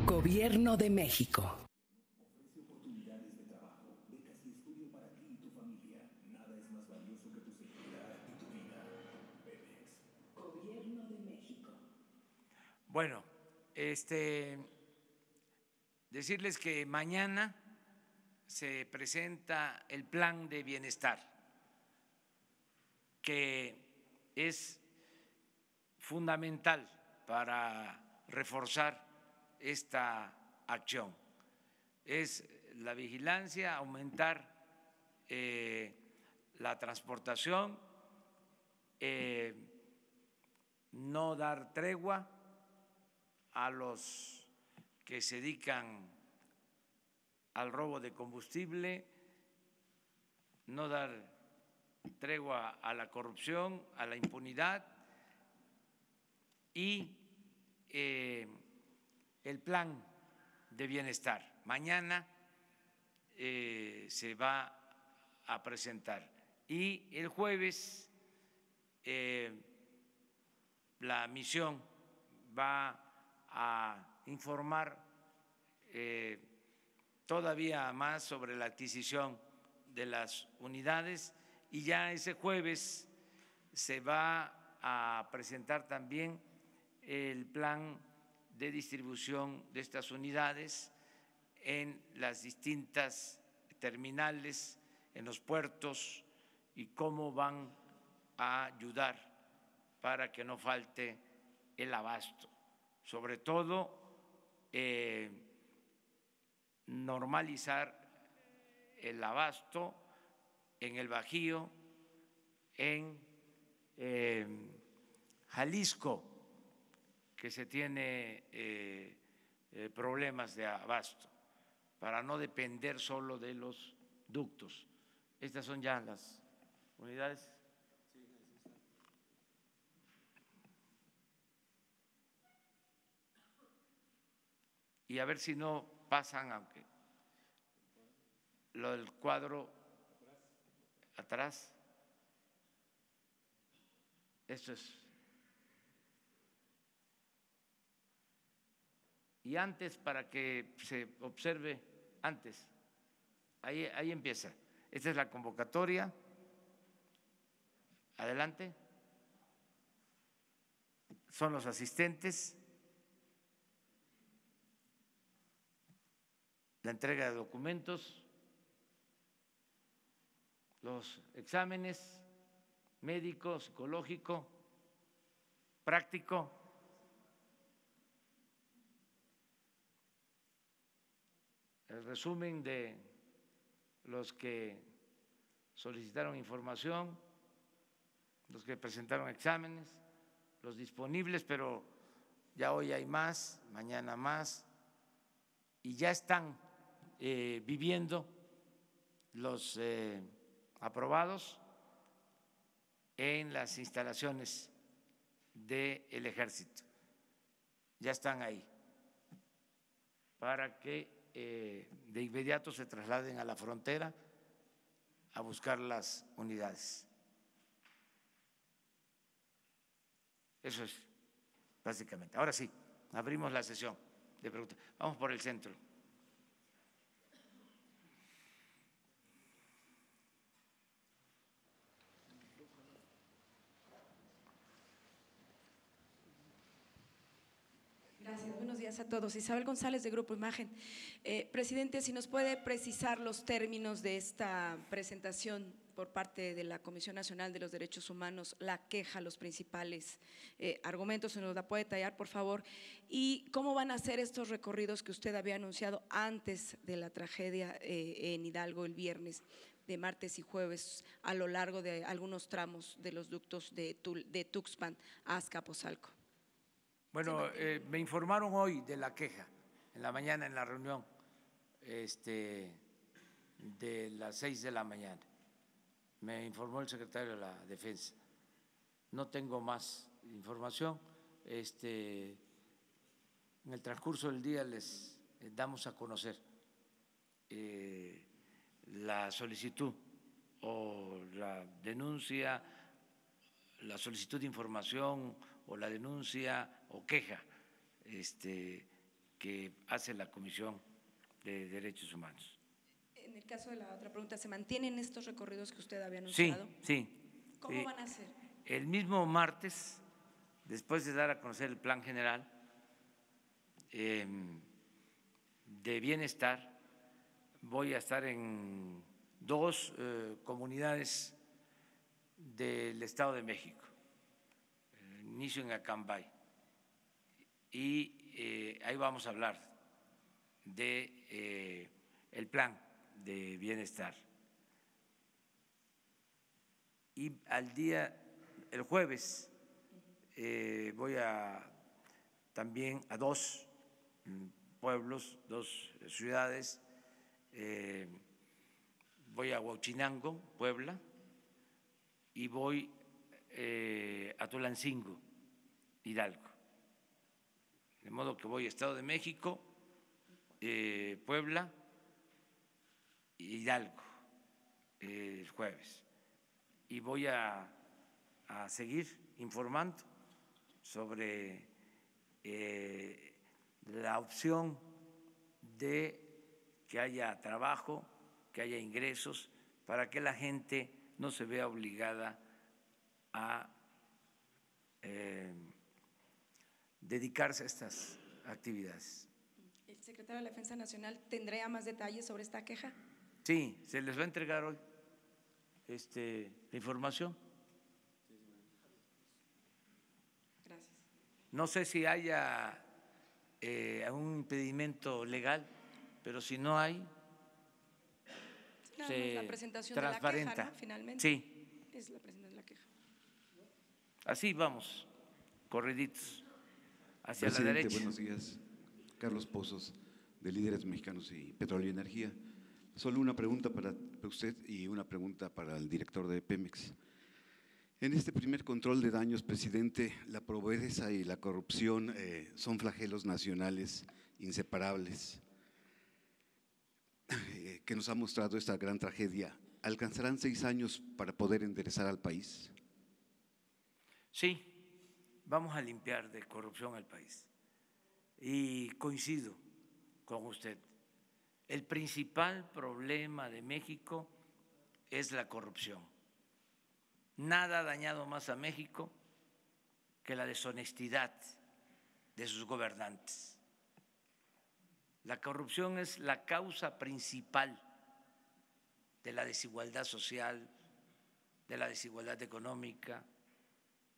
Gobierno de México. Ofrece oportunidades de trabajo, becas y estudio para ti y tu familia. Nada es más valioso que tu seguridad y tu vida. Pemex. Gobierno de México. Bueno, decirles que mañana se presenta el plan de bienestar, que es fundamental para reforzar esta acción. Es la vigilancia, aumentar la transportación, no dar tregua a los que se dedican al robo de combustible, no dar tregua a la corrupción, a la impunidad y el plan de bienestar. Mañana se va a presentar y el jueves la misión va a informar todavía más sobre la adquisición de las unidades y ya ese jueves se va a presentar también el plan de distribución de estas unidades en las distintas terminales, en los puertos y cómo van a ayudar para que no falte el abasto, sobre todo normalizar el abasto en el Bajío, en Jalisco, que se tiene problemas de abasto, para no depender solo de los ductos. Estas son ya las unidades. Y a ver si no pasan, aunque lo del cuadro atrás, esto es. Y antes, para que se observe antes, ahí empieza. Esta es la convocatoria. Adelante. Son los asistentes. La entrega de documentos, los exámenes médico, psicológico, práctico. El resumen de los que solicitaron información, los que presentaron exámenes, los disponibles, pero ya hoy hay más, mañana más, y ya están viviendo los aprobados en las instalaciones del Ejército. Ya están ahí para que de inmediato se trasladen a la frontera a buscar las unidades. Eso es básicamente. Ahora sí, abrimos la sesión de preguntas. Vamos por el centro. Gracias, buenos días a todos. Isabel González, de Grupo Imagen. Presidente, si nos puede precisar los términos de esta presentación por parte de la Comisión Nacional de los Derechos Humanos, la queja, los principales argumentos, se nos la puede detallar, por favor, y cómo van a ser estos recorridos que usted había anunciado antes de la tragedia en Hidalgo el viernes, de martes y jueves, a lo largo de algunos tramos de los ductos de Tuxpan a Azcapotzalco. Bueno, me informaron hoy de la queja, en la mañana en la reunión de las 6 de la mañana. Me informó el secretario de la Defensa. No tengo más información. En el transcurso del día les damos a conocer la solicitud o la denuncia, la solicitud de información o la denuncia o queja que hace la Comisión de Derechos Humanos. En el caso de la otra pregunta, ¿se mantienen estos recorridos que usted había anunciado? Sí. ¿Cómo van a hacer? El mismo martes, después de dar a conocer el plan general de bienestar, voy a estar en 2 comunidades del Estado de México. Inicio en Acambay y ahí vamos a hablar de el plan de bienestar. Y el jueves voy también a 2 pueblos, 2 ciudades. Voy a Huachinango, Puebla, y voy a Tulancingo, Hidalgo. De modo que voy a Estado de México, Puebla, Hidalgo el jueves. Y voy a seguir informando sobre la opción de que haya trabajo, que haya ingresos, para que la gente no se vea obligada a dedicarse a estas actividades. ¿El secretario de la Defensa Nacional tendría más detalles sobre esta queja? Sí, se les va a entregar hoy la información. Gracias. No sé si haya un impedimento legal, pero si no hay, Nada se más la presentación transparenta. de la queja, ¿no? Finalmente. Sí, Es la presentación de la queja. así vamos, corriditos, hacia la Presidente, derecha. buenos días. Carlos Pozos, de Líderes Mexicanos y Petróleo y Energía. Solo una pregunta para usted y una pregunta para el director de Pemex. En este primer control de daños, presidente, la pobreza y la corrupción son flagelos nacionales inseparables que nos ha mostrado esta gran tragedia. ¿Alcanzarán 6 años para poder enderezar al país? Sí, vamos a limpiar de corrupción al país. Y coincido con usted. El principal problema de México es la corrupción. Nada ha dañado más a México que la deshonestidad de sus gobernantes. La corrupción es la causa principal de la desigualdad social, de la desigualdad económica,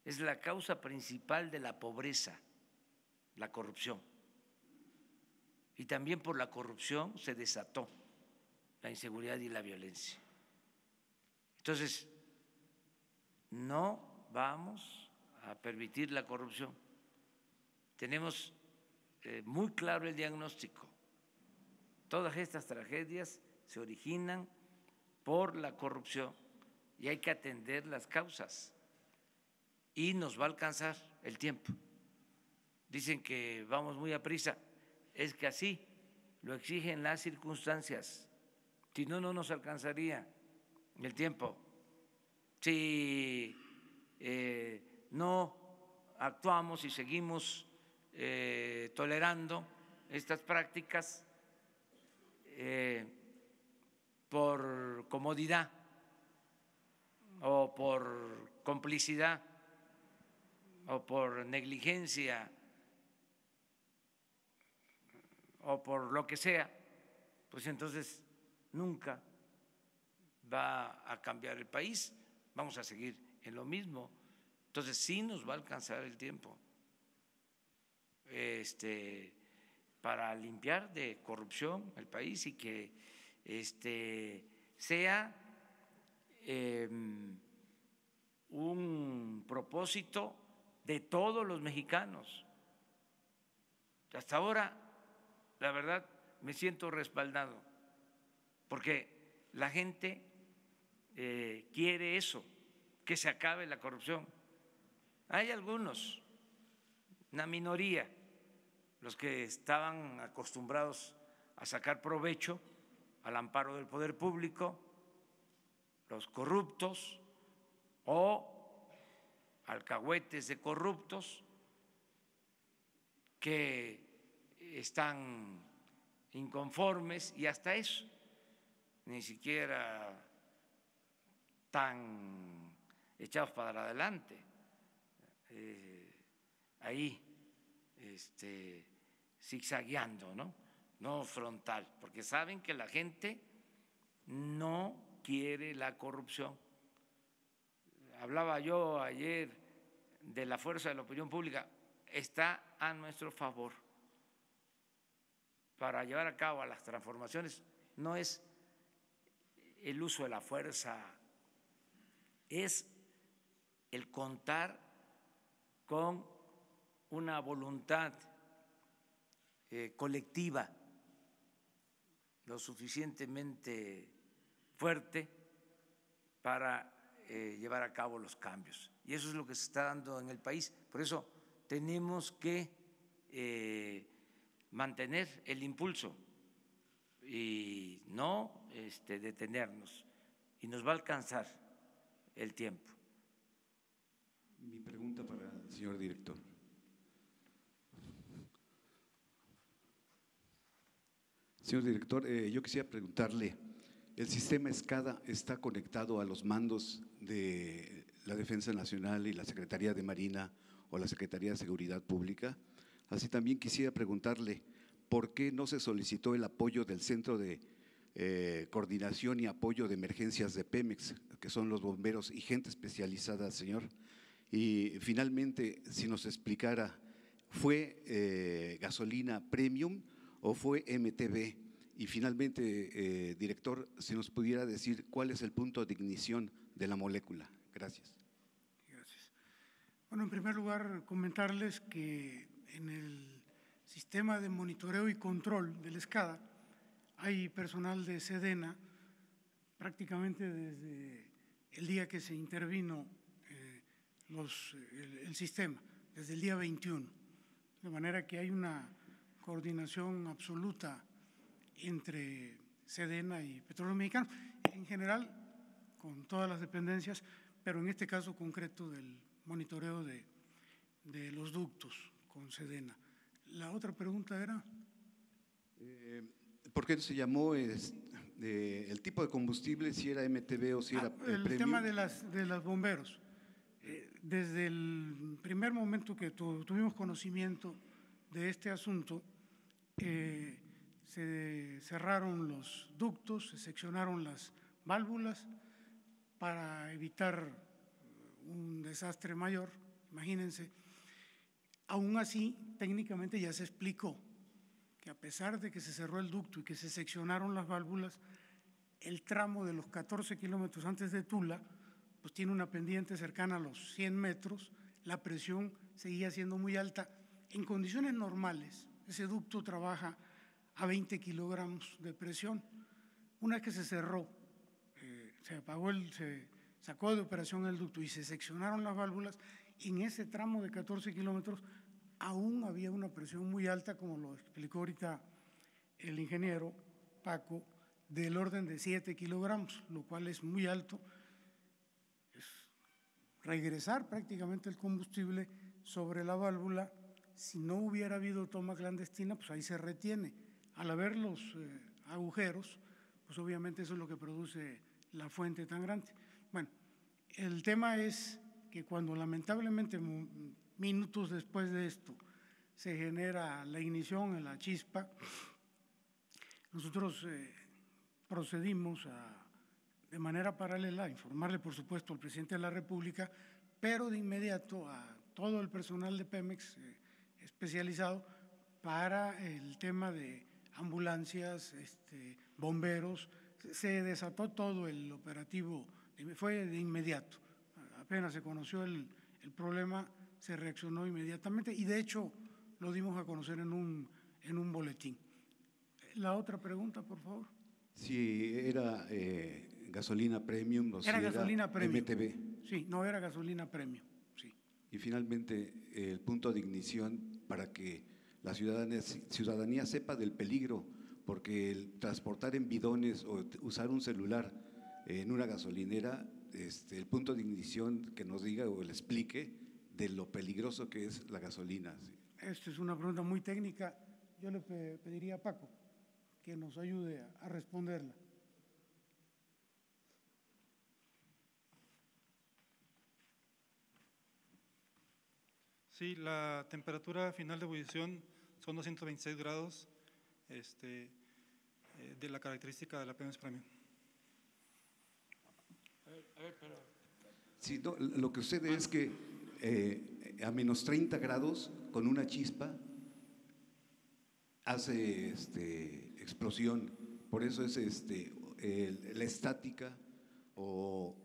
es la causa principal de la pobreza, la corrupción. Y también por la corrupción se desató la inseguridad y la violencia. Entonces, no vamos a permitir la corrupción. Tenemos muy claro el diagnóstico. Todas estas tragedias se originan por la corrupción y hay que atender las causas. Y nos va a alcanzar el tiempo. Dicen que vamos muy a prisa. Es que así lo exigen las circunstancias. Si no, no nos alcanzaría el tiempo. Si no actuamos y seguimos tolerando estas prácticas por comodidad o por complicidad o por negligencia o por lo que sea, pues entonces nunca va a cambiar el país, vamos a seguir en lo mismo. Entonces sí nos va a alcanzar el tiempo para limpiar de corrupción el país y que sea un propósito de todos los mexicanos. Hasta ahora, la verdad, me siento respaldado, porque la gente quiere eso, que se acabe la corrupción. Hay algunos, una minoría, los que estaban acostumbrados a sacar provecho al amparo del poder público, los corruptos o alcahuetes de corruptos que están inconformes y hasta eso, ni siquiera tan echados para adelante, ahí zigzagueando, no frontal, porque saben que la gente no quiere la corrupción. Hablaba yo ayer de la fuerza de la opinión pública, está a nuestro favor para llevar a cabo las transformaciones. No es el uso de la fuerza, es el contar con una voluntad colectiva lo suficientemente fuerte para llevar a cabo los cambios. Y eso es lo que se está dando en el país. Por eso tenemos que mantener el impulso y no detenernos. Y nos va a alcanzar el tiempo. Mi pregunta para el señor director. Señor director, yo quisiera preguntarle, ¿el sistema SCADA está conectado a los mandos de la Defensa Nacional y la Secretaría de Marina o la Secretaría de Seguridad Pública? Así también quisiera preguntarle, ¿por qué no se solicitó el apoyo del Centro de Coordinación y Apoyo de Emergencias de Pemex, que son los bomberos y gente especializada, señor? Y finalmente, si nos explicara, ¿fue gasolina premium o fue MTB? Y finalmente, director, si nos pudiera decir cuál es el punto de ignición de la molécula. Gracias. Gracias. Bueno, en primer lugar, comentarles que en el sistema de monitoreo y control del SCADA hay personal de Sedena prácticamente desde el día que se intervino el sistema, desde el día 21. De manera que hay una coordinación absoluta entre Sedena y Petróleos Mexicanos, en general con todas las dependencias, pero en este caso concreto del monitoreo de los ductos con Sedena. La otra pregunta era… ¿Por qué se llamó el tipo de combustible, si era MTB o si era el premium? tema de los bomberos. Desde el primer momento que tuvimos conocimiento de este asunto, se cerraron los ductos, se seccionaron las válvulas para evitar un desastre mayor, imagínense. Aún así, técnicamente ya se explicó que a pesar de que se cerró el ducto y que se seccionaron las válvulas, el tramo de los 14 kilómetros antes de Tula, pues tiene una pendiente cercana a los 100 metros, la presión seguía siendo muy alta. En condiciones normales, ese ducto trabaja a 20 kilogramos de presión. Una vez que se cerró, se sacó de operación el ducto y se seccionaron las válvulas, en ese tramo de 14 kilómetros aún había una presión muy alta, como lo explicó ahorita el ingeniero Paco, del orden de 7 kilogramos, lo cual es muy alto. Es regresar prácticamente el combustible sobre la válvula. Si no hubiera habido toma clandestina, pues ahí se retiene. Al haber los agujeros, pues obviamente eso es lo que produce la fuente tan grande. Bueno, el tema es que cuando lamentablemente minutos después de esto se genera la ignición en la chispa, nosotros procedimos de manera paralela a informarle, por supuesto, al presidente de la República, pero de inmediato a todo el personal de Pemex especializado para el tema de ambulancias, bomberos. Se desató todo el operativo, fue de inmediato. Apenas se conoció el problema, se reaccionó inmediatamente y de hecho lo dimos a conocer en un boletín. La otra pregunta, por favor. Si era gasolina premium o si era gasolina premium. MTB. Sí, no era gasolina premium, sí. Y finalmente, el punto de ignición para que la ciudadanía sepa del peligro, porque el transportar en bidones o usar un celular en una gasolinera, el punto de ignición que nos diga o le explique de lo peligroso que es la gasolina. Esta es una pregunta muy técnica. Yo le pediría a Paco que nos ayude a responderla. Sí, la temperatura final de ebullición son 226 grados de la característica de la Pemex Premium. Sí, no, lo que sucede es que a menos 30 grados con una chispa hace explosión. Por eso es la estática o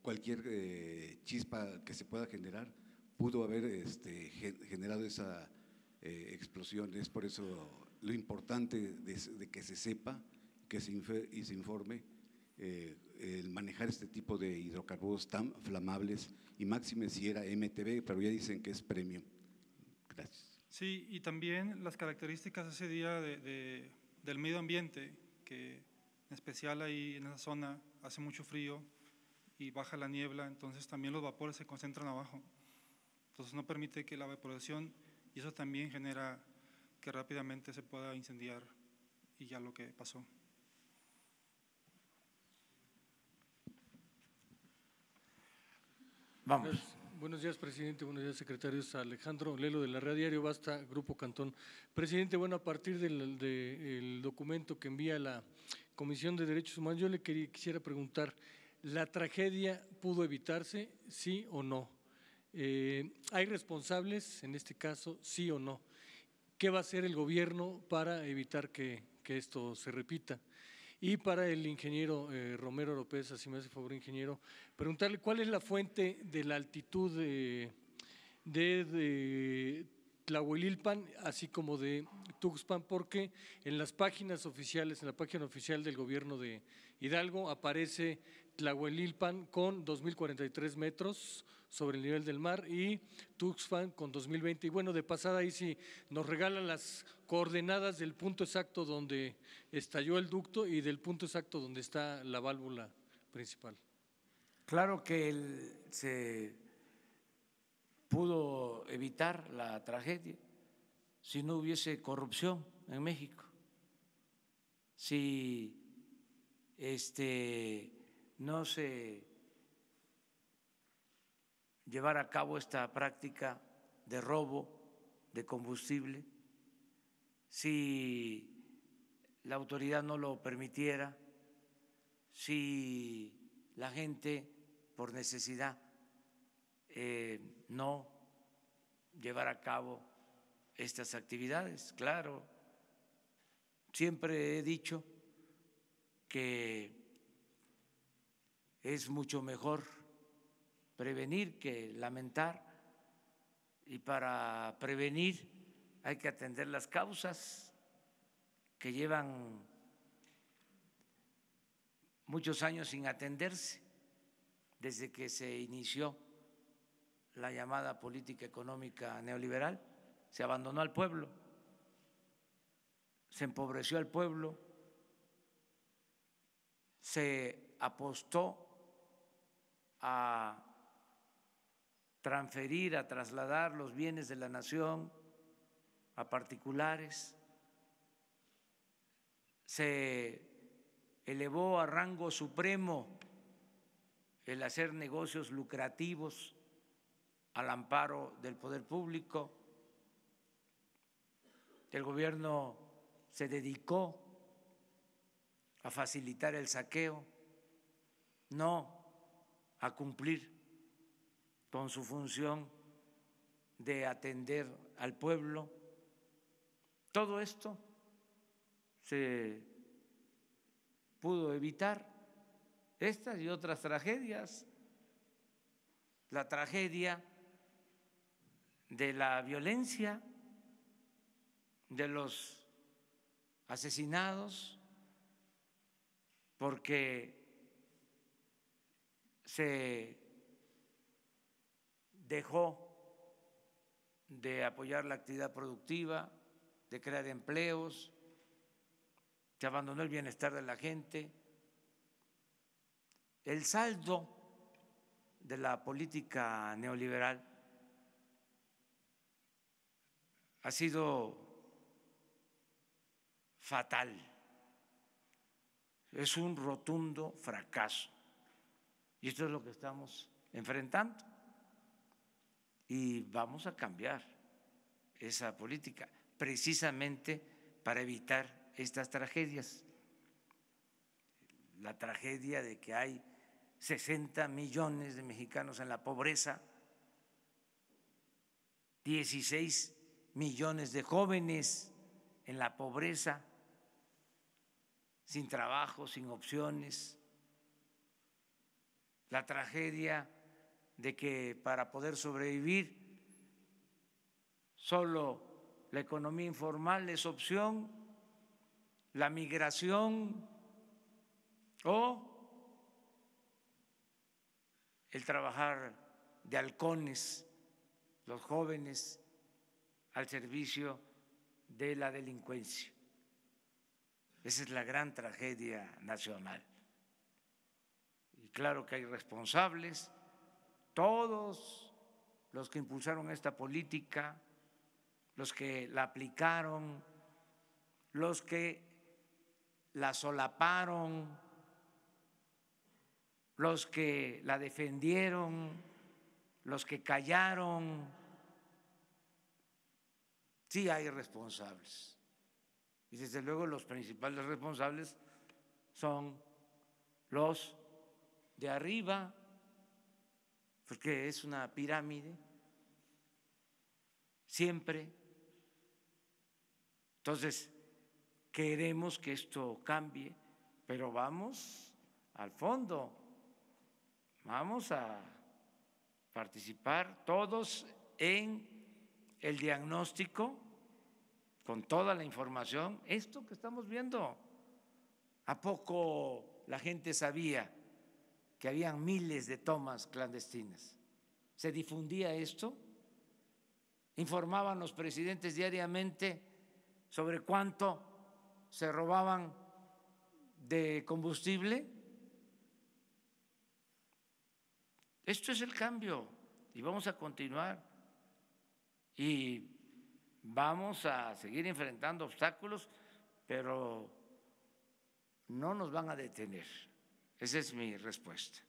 cualquier chispa que se pueda generar pudo haber generado esa explosión. Es por eso lo importante de que se sepa y se informe el manejar este tipo de hidrocarburos tan flamables y máxime si era MTB, pero ya dicen que es premium. Gracias. Sí, y también las características ese día del medio ambiente, que en especial ahí en esa zona hace mucho frío y baja la niebla, entonces también los vapores se concentran abajo. Entonces no permite que la evaporación, y eso también genera que rápidamente se pueda incendiar, y ya lo que pasó. Vamos. Buenos días, presidente. Buenos días, secretarios. Alejandro Lelo, de la Red Diario Basta, Grupo Cantón. Presidente, bueno, a partir del documento que envía la Comisión de Derechos Humanos, yo le quisiera preguntar, ¿la tragedia pudo evitarse, sí o no? ¿Hay responsables en este caso, sí o no? ¿Qué va a hacer el gobierno para evitar que esto se repita? Y para el ingeniero Romero López, así me hace favor, ingeniero, preguntarle cuál es la fuente de la altitud de Tlahuelilpan, así como de Tuxpan, porque en las páginas oficiales, en la página oficial del gobierno de Hidalgo, aparece Tlahuelilpan con 2.043 metros sobre el nivel del mar y Tuxpan con 2020. Y bueno, de pasada ahí sí nos regalan las coordenadas del punto exacto donde estalló el ducto y del punto exacto donde está la válvula principal. Claro que se pudo evitar la tragedia si no hubiese corrupción en México, si no se llevara a cabo esta práctica de robo de combustible, si la autoridad no lo permitiera, si la gente por necesidad no llevara a cabo estas actividades. Claro, siempre he dicho que es mucho mejor prevenir que lamentar, y para prevenir hay que atender las causas que llevan muchos años sin atenderse desde que se inició la llamada política económica neoliberal. Se abandonó al pueblo, se empobreció al pueblo, se apostó a transferir, a trasladar los bienes de la nación a particulares, se elevó a rango supremo el hacer negocios lucrativos al amparo del poder público. El gobierno se dedicó a facilitar el saqueo, no a cumplir con su función de atender al pueblo. Todo esto se pudo evitar, estas y otras tragedias. La tragedia de la violencia, de los asesinados, porque se dejó de apoyar la actividad productiva, de crear empleos, se abandonó el bienestar de la gente. El saldo de la política neoliberal ha sido fatal, es un rotundo fracaso, y esto es lo que estamos enfrentando, y vamos a cambiar esa política precisamente para evitar estas tragedias. La tragedia de que hay 60 millones de mexicanos en la pobreza, 16 millones de jóvenes en la pobreza, sin trabajo, sin opciones. La tragedia de que para poder sobrevivir solo la economía informal es opción, la migración o el trabajar de halcones, los jóvenes al servicio de la delincuencia. Esa es la gran tragedia nacional. Y claro que hay responsables, todos los que impulsaron esta política, los que la aplicaron, los que la solaparon, los que la defendieron, los que callaron. Sí hay responsables. Y desde luego los principales responsables son los de arriba, porque es una pirámide, siempre. Entonces, queremos que esto cambie, pero vamos al fondo, vamos a participar todos en el diagnóstico con toda la información. Esto que estamos viendo, ¿a poco la gente sabía que habían miles de tomas clandestinas? ¿Se difundía esto? ¿Informaban los presidentes diariamente sobre cuánto se robaban de combustible? Esto es el cambio y vamos a continuar y vamos a seguir enfrentando obstáculos, pero no nos van a detener. Esa es mi respuesta.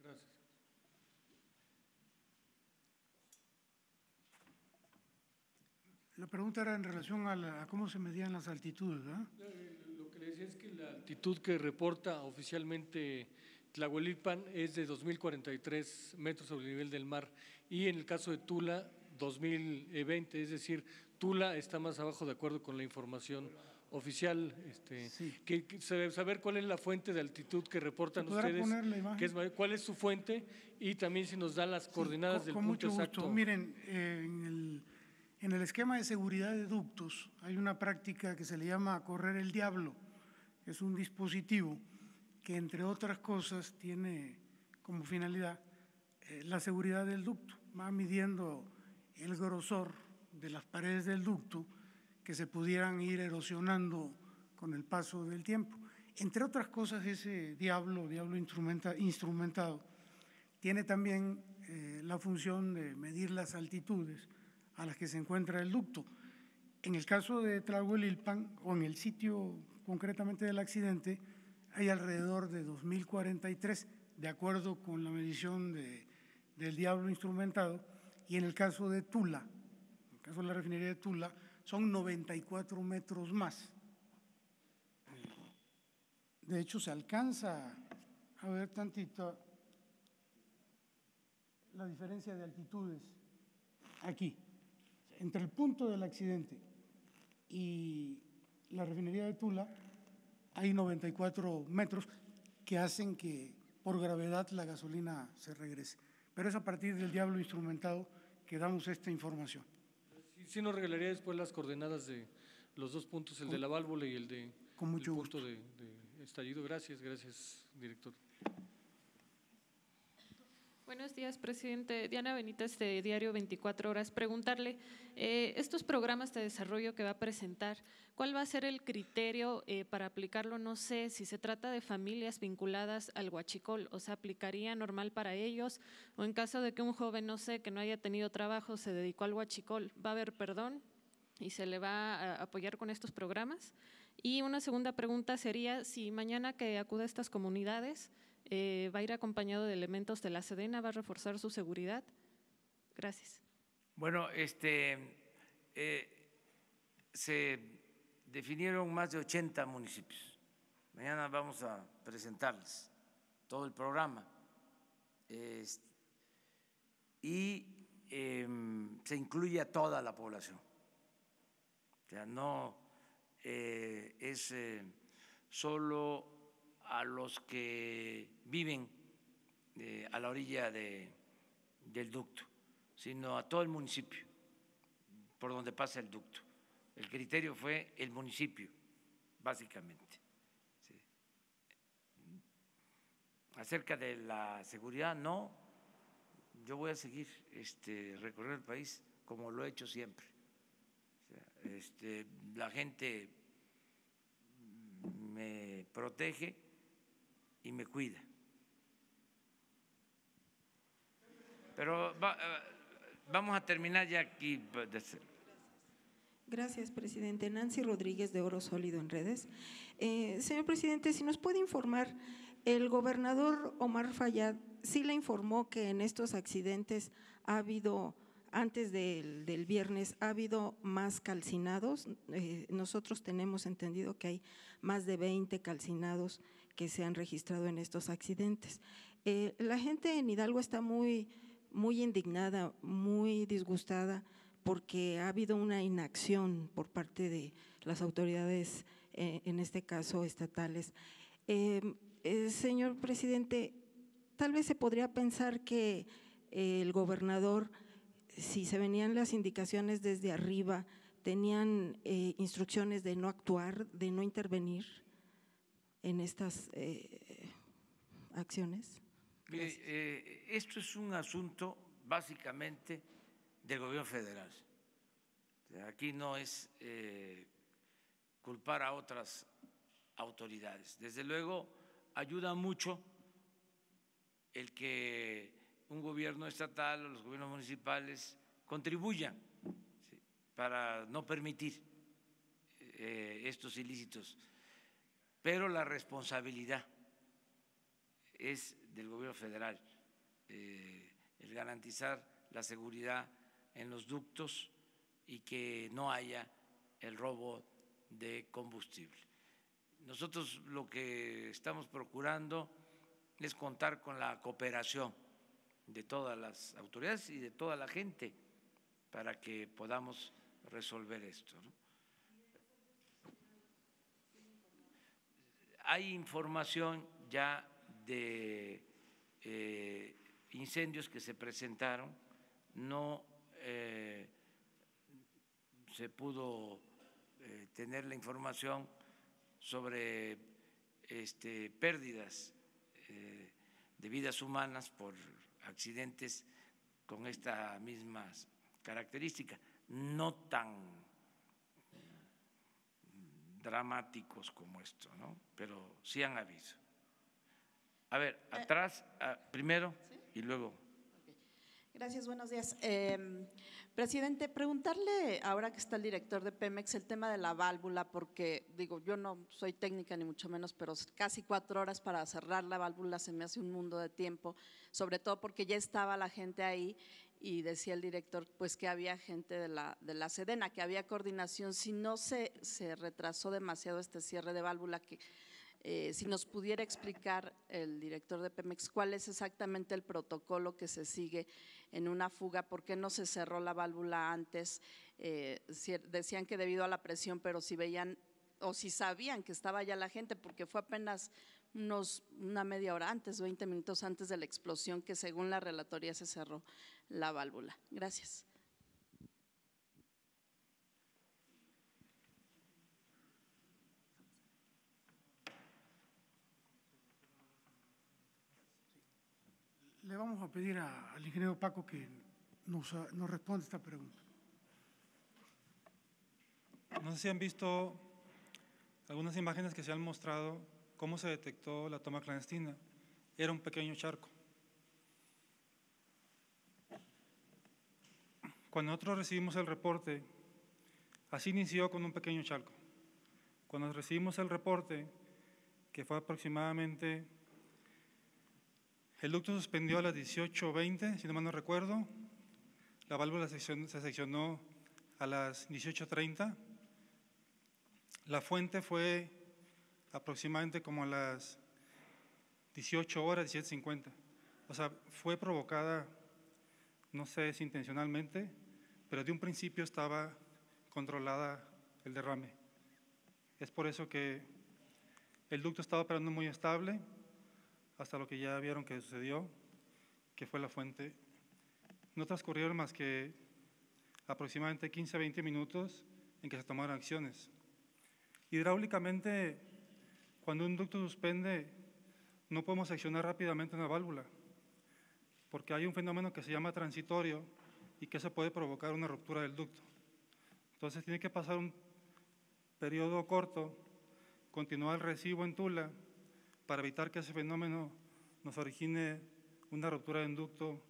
Gracias. La pregunta era en relación a cómo se medían las altitudes, ¿verdad? Lo que le decía es que la altitud que reporta oficialmente Tlahuelilpan es de 2.043 metros sobre el nivel del mar y en el caso de Tula 2020, es decir, Tula está más abajo de acuerdo con la información oficial. Sí. Saber cuál es la fuente de altitud que reportan ustedes, cuál es su fuente y también si nos da las coordenadas del punto exacto. Gusto. Miren, en el esquema de seguridad de ductos hay una práctica que se le llama correr el diablo. Es un dispositivo que, entre otras cosas, tiene como finalidad la seguridad del ducto. Va midiendo el grosor de las paredes del ducto que se pudieran ir erosionando con el paso del tiempo. Entre otras cosas, ese diablo instrumentado, tiene también la función de medir las altitudes a las que se encuentra el ducto. En el caso de Tlahuelilpan, o en el sitio concretamente del accidente, hay alrededor de 2.043, de acuerdo con la medición del diablo instrumentado, y en el caso de Tula, en el caso de la refinería de Tula, son 94 metros más. De hecho, se alcanza a ver tantito la diferencia de altitudes aquí, entre el punto del accidente y la refinería de Tula hay 94 metros que hacen que por gravedad la gasolina se regrese. Pero es a partir del diablo instrumentado que damos esta información. Sí nos regalaría después las coordenadas de los dos puntos, el de la válvula y el de con mucho el gusto. punto de estallido. Gracias, director. Buenos días, presidente. Diana Benítez, de Diario 24 Horas. Preguntarle, estos programas de desarrollo que va a presentar, ¿cuál va a ser el criterio para aplicarlo? No sé si se trata de familias vinculadas al huachicol, o sea, ¿aplicaría normal para ellos? O en caso de que un joven, no sé, que no haya tenido trabajo, se dedicó al huachicol, ¿va a haber perdón y se le va a apoyar con estos programas? Y una segunda pregunta sería, si mañana que acude a estas comunidades, ¿va a ir acompañado de elementos de la Sedena? ¿Va a reforzar su seguridad? Gracias. Bueno, se definieron más de 80 municipios. Mañana vamos a presentarles todo el programa. Y se incluye a toda la población. O sea, no es solo a los que viven a la orilla del ducto, sino a todo el municipio, por donde pasa el ducto. El criterio fue el municipio, básicamente. Sí. Acerca de la seguridad, no, yo voy a seguir recorrer el país como lo he hecho siempre. O sea, la gente me protege y me cuida. Pero vamos a terminar ya aquí. Gracias, presidente. Nancy Rodríguez, de Oro Sólido en Redes. Señor presidente, si nos puede informar, el gobernador Omar Fayad sí le informó que en estos accidentes ha habido, antes del viernes, ha habido más calcinados. Nosotros tenemos entendido que hay más de 20 calcinados que se han registrado en estos accidentes. La gente en Hidalgo está muy indignada, muy disgustada, porque ha habido una inacción por parte de las autoridades, en este caso estatales. Señor presidente, tal vez se podría pensar que el gobernador, si se venían las indicaciones desde arriba, tenían instrucciones de no actuar, de no intervenir en estas acciones. Mire, esto es un asunto básicamente del gobierno federal. O sea, aquí no es culpar a otras autoridades. Desde luego ayuda mucho el que un gobierno estatal o los gobiernos municipales contribuyan, ¿sí?, para no permitir estos ilícitos, pero la responsabilidad es del gobierno federal, el garantizar la seguridad en los ductos y que no haya el robo de combustible. Nosotros lo que estamos procurando es contar con la cooperación de todas las autoridades y de toda la gente para que podamos resolver esto, ¿no? Hay información ya de incendios que se presentaron, no se pudo tener la información sobre pérdidas de vidas humanas por accidentes con estas mismas características, no tan dramáticos como esto, ¿no? Pero sí han habido. A ver, atrás, primero, ¿sí?, y luego. Gracias, buenos días. Presidente, preguntarle, ahora que está el director de Pemex, el tema de la válvula, porque digo, yo no soy técnica ni mucho menos, pero casi 4 horas para cerrar la válvula se me hace un mundo de tiempo, sobre todo porque ya estaba la gente ahí y decía el director pues que había gente de la Sedena, que había coordinación. Si no se retrasó demasiado este cierre de válvula, que si nos pudiera explicar el director de Pemex cuál es exactamente el protocolo que se sigue en una fuga, por qué no se cerró la válvula antes. Decían que debido a la presión, pero si veían o si sabían que estaba ya la gente, porque fue apenas una media hora antes, 20 minutos antes de la explosión, que según la relatoría se cerró la válvula. Gracias. Le vamos a pedir al ingeniero Paco que nos responda esta pregunta. No sé si han visto algunas imágenes que se han mostrado cómo se detectó la toma clandestina. Era un pequeño charco. Cuando nosotros recibimos el reporte, así inició con un pequeño charco. Cuando recibimos el reporte, que fue aproximadamente… El ducto suspendió a las 18:20, si no mal no recuerdo. La válvula se seccionó a las 18:30. La fuente fue aproximadamente como a las 18 horas, 17:50. O sea, fue provocada, no sé si intencionalmente, pero de un principio estaba controlada el derrame. Es por eso que el ducto estaba operando muy estable, hasta lo que ya vieron que sucedió, que fue la fuente. No transcurrieron más que aproximadamente 15 a 20 minutos en que se tomaron acciones. Hidráulicamente, cuando un ducto suspende, no podemos accionar rápidamente una válvula, porque hay un fenómeno que se llama transitorio y que se puede provocar una ruptura del ducto. Entonces tiene que pasar un periodo corto, continuar el recibo en Tula, para evitar que ese fenómeno nos origine una ruptura del ducto,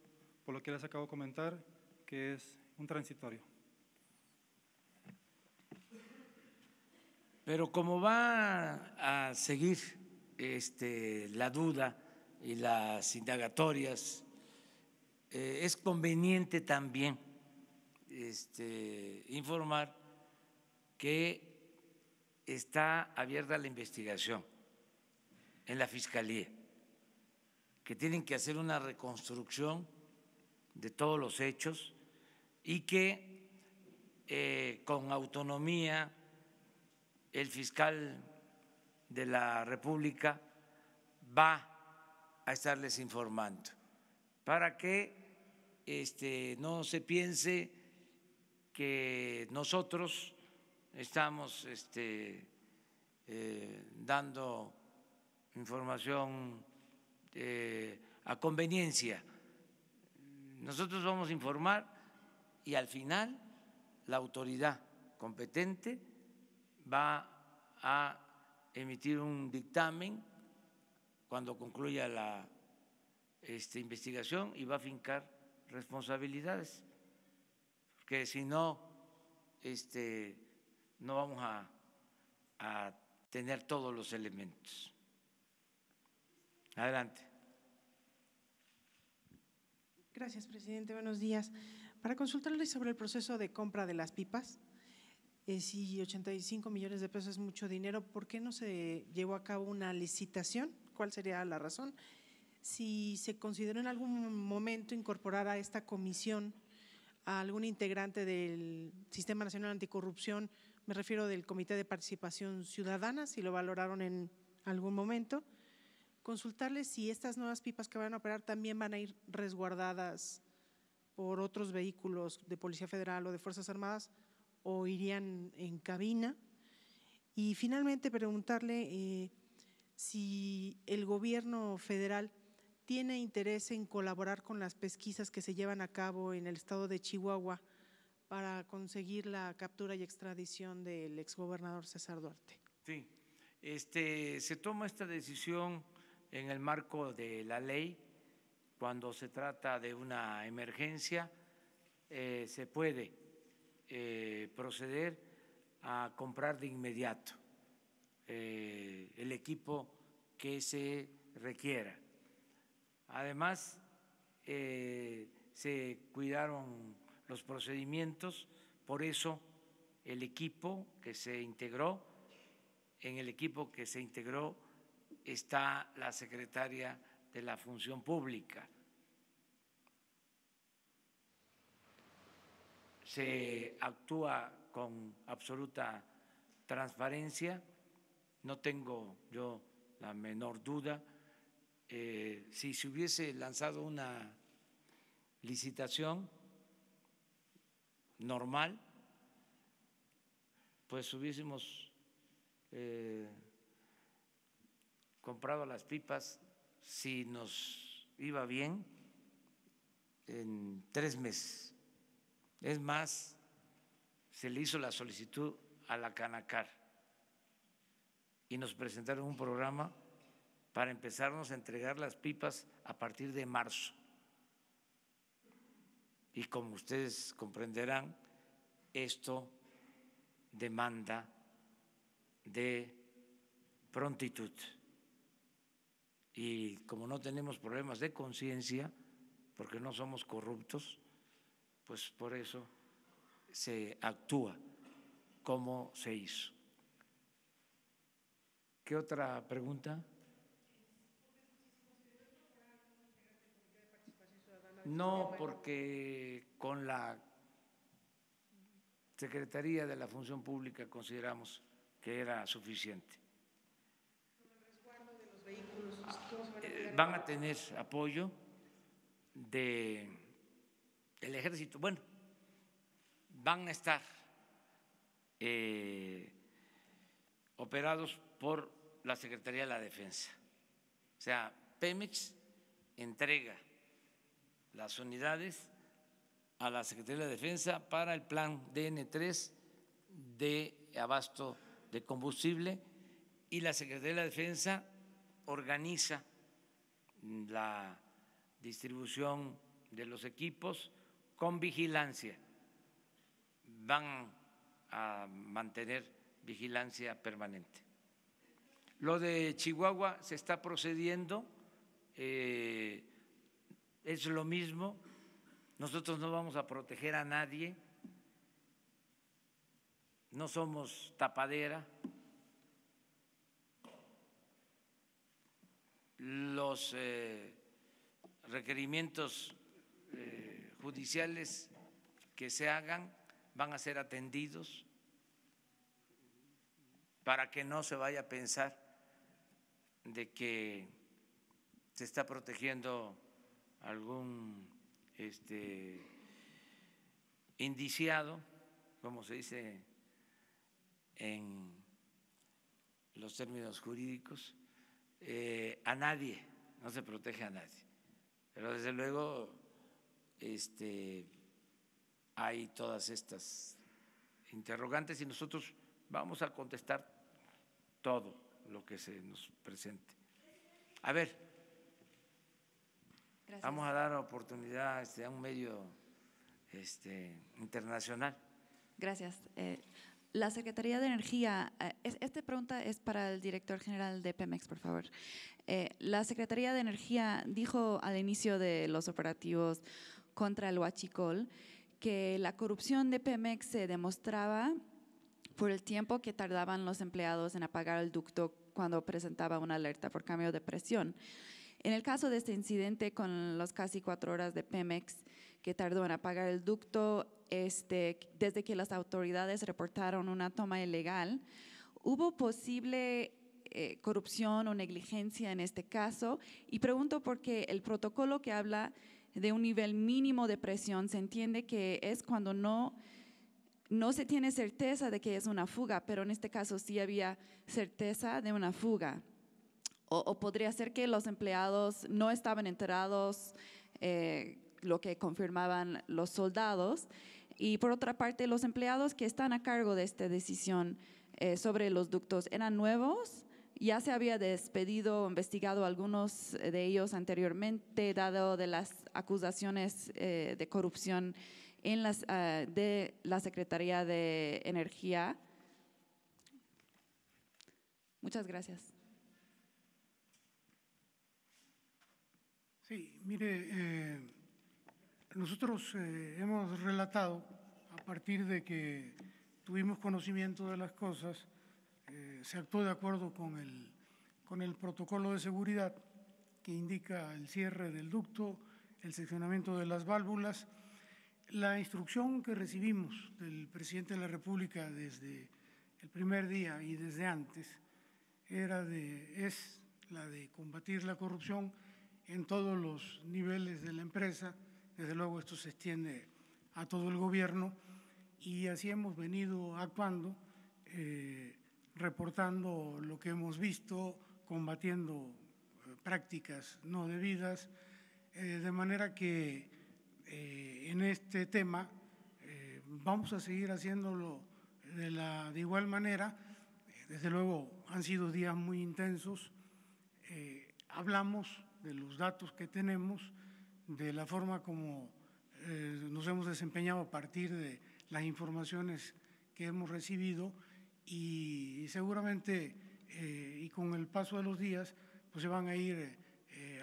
por lo que les acabo de comentar, que es un transitorio. Pero como va a seguir la duda y las indagatorias, es conveniente también informar que está abierta la investigación en la Fiscalía, que tienen que hacer una reconstrucción de todos los hechos y que con autonomía el fiscal de la República va a estarles informando para que no se piense que nosotros estamos dando información a conveniencia. Nosotros vamos a informar y al final la autoridad competente va a emitir un dictamen cuando concluya la investigación y va a fincar responsabilidades, porque si no, no vamos a tener todos los elementos. Adelante. Gracias, presidente. Buenos días. Para consultarle sobre el proceso de compra de las pipas, si 85 millones de pesos es mucho dinero, ¿por qué no se llevó a cabo una licitación? ¿Cuál sería la razón? Si se consideró en algún momento incorporar a esta comisión a algún integrante del Sistema Nacional Anticorrupción, me refiero del Comité de Participación Ciudadana, si lo valoraron en algún momento. Consultarles si estas nuevas pipas que van a operar también van a ir resguardadas por otros vehículos de Policía Federal o de Fuerzas Armadas o irían en cabina. Y finalmente preguntarle si el gobierno federal tiene interés en colaborar con las pesquisas que se llevan a cabo en el estado de Chihuahua para conseguir la captura y extradición del exgobernador César Duarte. Sí, se toma esta decisión en el marco de la ley. Cuando se trata de una emergencia, se puede proceder a comprar de inmediato el equipo que se requiera. Además, se cuidaron los procedimientos, por eso el equipo que se integró, en el equipo que se integró está la secretaria de la Función Pública. Se actúa con absoluta transparencia, no tengo yo la menor duda. Si se hubiese lanzado una licitación normal, pues hubiésemos comprado las pipas, si nos iba bien, en 3 meses. Es más, se le hizo la solicitud a la Canacar y nos presentaron un programa para empezarnos a entregar las pipas a partir de marzo. Y como ustedes comprenderán, esto demanda de prontitud. Y como no tenemos problemas de conciencia, porque no somos corruptos, pues por eso se actúa como se hizo. ¿Qué otra pregunta? No, porque con la Secretaría de la Función Pública consideramos que era suficiente. Van a tener apoyo del Ejército. Bueno, van a estar operados por la Secretaría de la Defensa. O sea, Pemex entrega las unidades a la Secretaría de la Defensa para el plan DN3 de abasto de combustible y la Secretaría de la Defensa organiza la distribución de los equipos con vigilancia. Van a mantener vigilancia permanente. Lo de Chihuahua se está procediendo, es lo mismo. Nosotros no vamos a proteger a nadie, no somos tapadera. Los requerimientos judiciales que se hagan van a ser atendidos para que no se vaya a pensar de que se está protegiendo algún indiciado, como se dice en los términos jurídicos, a nadie, no se protege a nadie. Pero desde luego hay todas estas interrogantes y nosotros vamos a contestar todo lo que se nos presente. A ver, gracias. Vamos a dar oportunidad a un medio internacional. Gracias. La Secretaría de Energía, esta pregunta es para el director general de Pemex, por favor. La Secretaría de Energía dijo al inicio de los operativos contra el huachicol que la corrupción de Pemex se demostraba por el tiempo que tardaban los empleados en apagar el ducto cuando presentaba una alerta por cambio de presión. En el caso de este incidente con las casi 4 horas de Pemex que tardó en apagar el ducto, desde que las autoridades reportaron una toma ilegal, ¿hubo posible corrupción o negligencia en este caso? Y pregunto porque el protocolo que habla de un nivel mínimo de presión se entiende que es cuando no se tiene certeza de que es una fuga, pero en este caso sí había certeza de una fuga. O podría ser que los empleados no estaban enterados, lo que confirmaban los soldados. Y por otra parte, los empleados que están a cargo de esta decisión sobre los ductos, ¿eran nuevos? ¿Ya se había despedido o investigado algunos de ellos anteriormente, dado de las acusaciones de corrupción de la Secretaría de Energía? Muchas gracias. Sí, mire, nosotros hemos relatado, a partir de que tuvimos conocimiento de las cosas, se actuó de acuerdo con el protocolo de seguridad que indica el cierre del ducto, el seccionamiento de las válvulas. La instrucción que recibimos del presidente de la República desde el primer día y desde antes es la de combatir la corrupción en todos los niveles de la empresa. Desde luego esto se extiende a todo el gobierno y así hemos venido actuando, reportando lo que hemos visto, combatiendo prácticas no debidas, de manera que en este tema vamos a seguir haciéndolo de igual manera. Desde luego han sido días muy intensos, hablamos de los datos que tenemos, de la forma como nos hemos desempeñado a partir de las informaciones que hemos recibido y seguramente y con el paso de los días pues se van a ir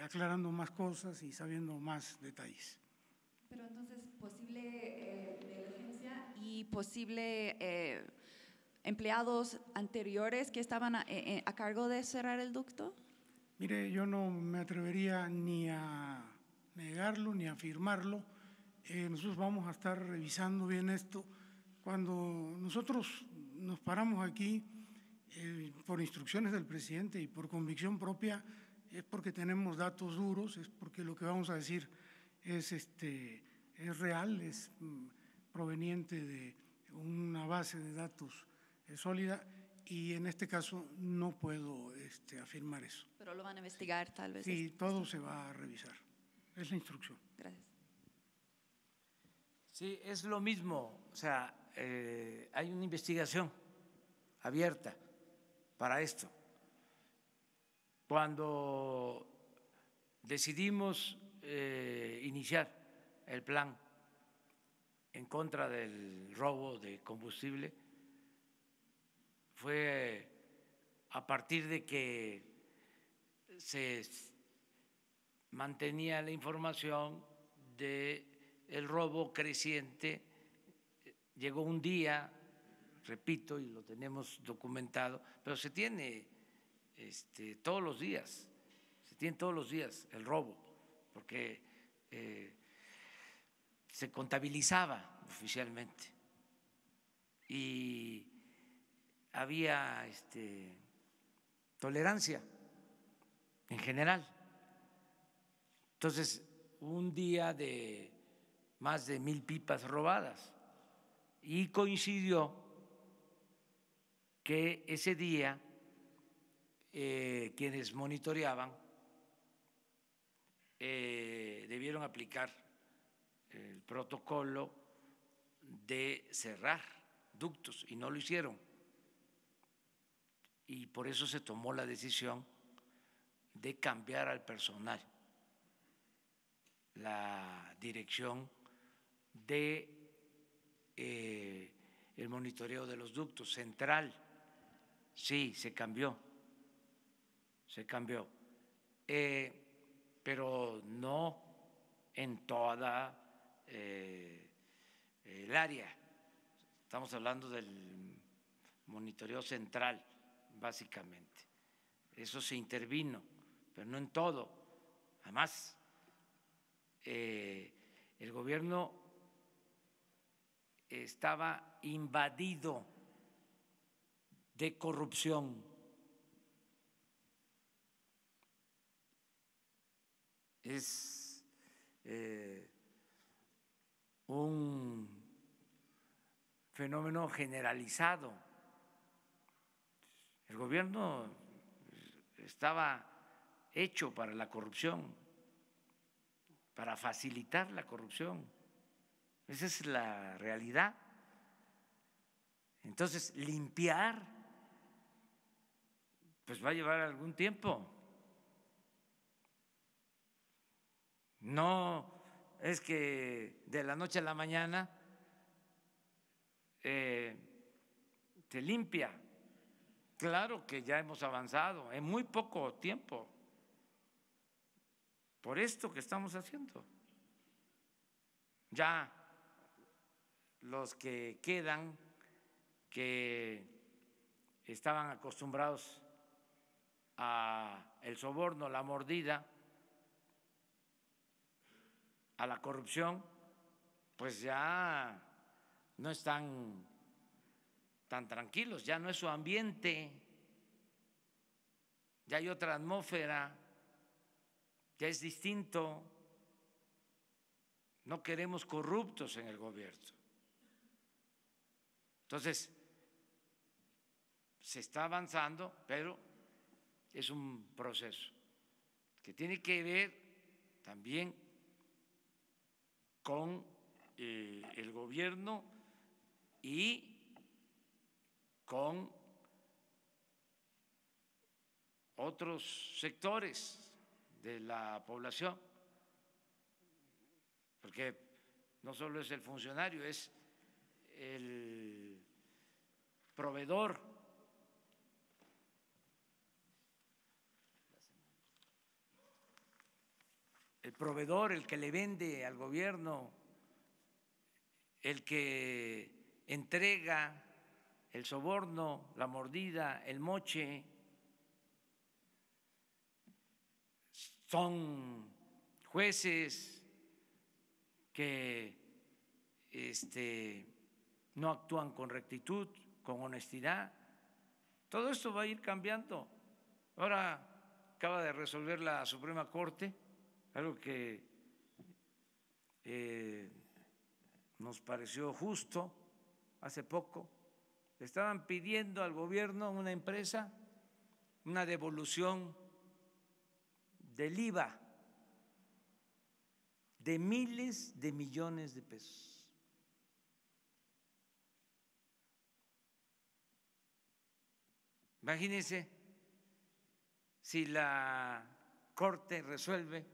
aclarando más cosas y sabiendo más detalles. Pero entonces, posible negligencia y posible empleados anteriores que estaban a cargo de cerrar el ducto. Mire, yo no me atrevería ni a negarlo ni a afirmarlo. Nosotros vamos a estar revisando bien esto. Cuando nosotros nos paramos aquí por instrucciones del presidente y por convicción propia, es porque tenemos datos duros, es porque lo que vamos a decir es real, es proveniente de una base de datos sólida, y en este caso no puedo afirmar eso. Pero lo van a investigar tal vez. Sí, todo se va a revisar. Es la instrucción. Gracias. Sí, es lo mismo. O sea, hay una investigación abierta para esto. Cuando decidimos iniciar el plan en contra del robo de combustible, fue a partir de que se mantenía la información de el robo creciente. Llegó un día, repito, y lo tenemos documentado, pero se tiene todos los días, el robo, porque se contabilizaba oficialmente y había tolerancia en general. Entonces, un día de más de 1,000 pipas robadas, y coincidió que ese día quienes monitoreaban debieron aplicar el protocolo de cerrar ductos y no lo hicieron, y por eso se tomó la decisión de cambiar al personal la dirección de el monitoreo de los ductos central. Sí, se cambió, pero no en toda el área. Estamos hablando del monitoreo central, básicamente. Eso se intervino, pero no en todo. Además, el gobierno estaba invadido de corrupción. Es un fenómeno generalizado. El gobierno estaba hecho para la corrupción, para facilitar la corrupción. Esa es la realidad. Entonces, limpiar, pues va a llevar algún tiempo. No es que de la noche a la mañana se limpia. Claro que ya hemos avanzado en muy poco tiempo por esto que estamos haciendo. Ya los que quedan, que estaban acostumbrados a el soborno, la mordida, a la corrupción, pues ya no están tan tranquilos, ya no es su ambiente, ya hay otra atmósfera, ya es distinto. No queremos corruptos en el gobierno. Entonces, se está avanzando, pero es un proceso que tiene que ver también con el gobierno y con otros sectores de la población, porque no solo es el funcionario, es el proveedor. El proveedor, el que le vende al gobierno, el que entrega el soborno, la mordida, el moche, son jueces que no actúan con rectitud, con honestidad. Todo esto va a ir cambiando. Ahora acaba de resolver la Suprema Corte algo que nos pareció justo hace poco. Estaban pidiendo al gobierno, una empresa, una devolución del IVA de miles de millones de pesos. Imagínense si la Corte resuelve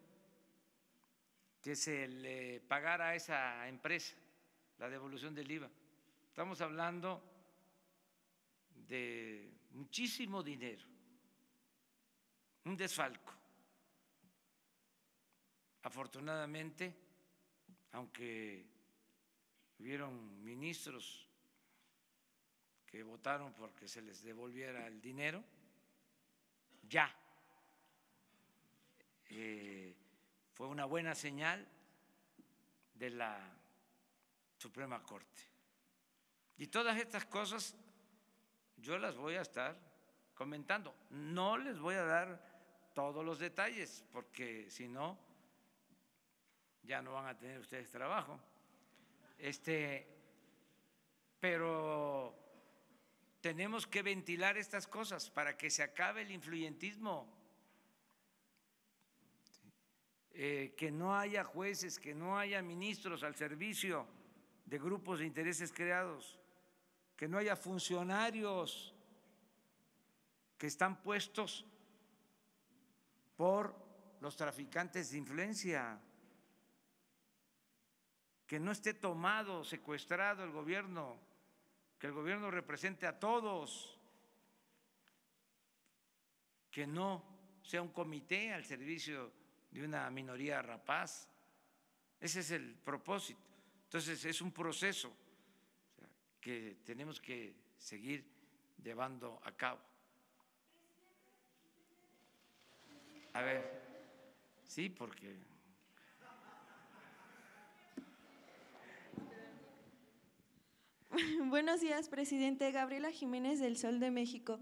que se le pagara a esa empresa la devolución del IVA. Estamos hablando de muchísimo dinero, un desfalco. Afortunadamente, aunque hubieron ministros que votaron porque se les devolviera el dinero, ya fue una buena señal de la Suprema Corte. Y todas estas cosas yo las voy a estar comentando. No les voy a dar todos los detalles, porque si no, ya no van a tener ustedes trabajo. Pero tenemos que ventilar estas cosas para que se acabe el influyentismo. Que no haya jueces, que no haya ministros al servicio de grupos de intereses creados, que no haya funcionarios que están puestos por los traficantes de influencia, que no esté tomado, secuestrado el gobierno, que el gobierno represente a todos, que no sea un comité al servicio de una minoría rapaz. Ese es el propósito. Entonces es un proceso que tenemos que seguir llevando a cabo. A ver, sí, porque Buenos días, presidente. Gabriela Jiménez del Sol de México.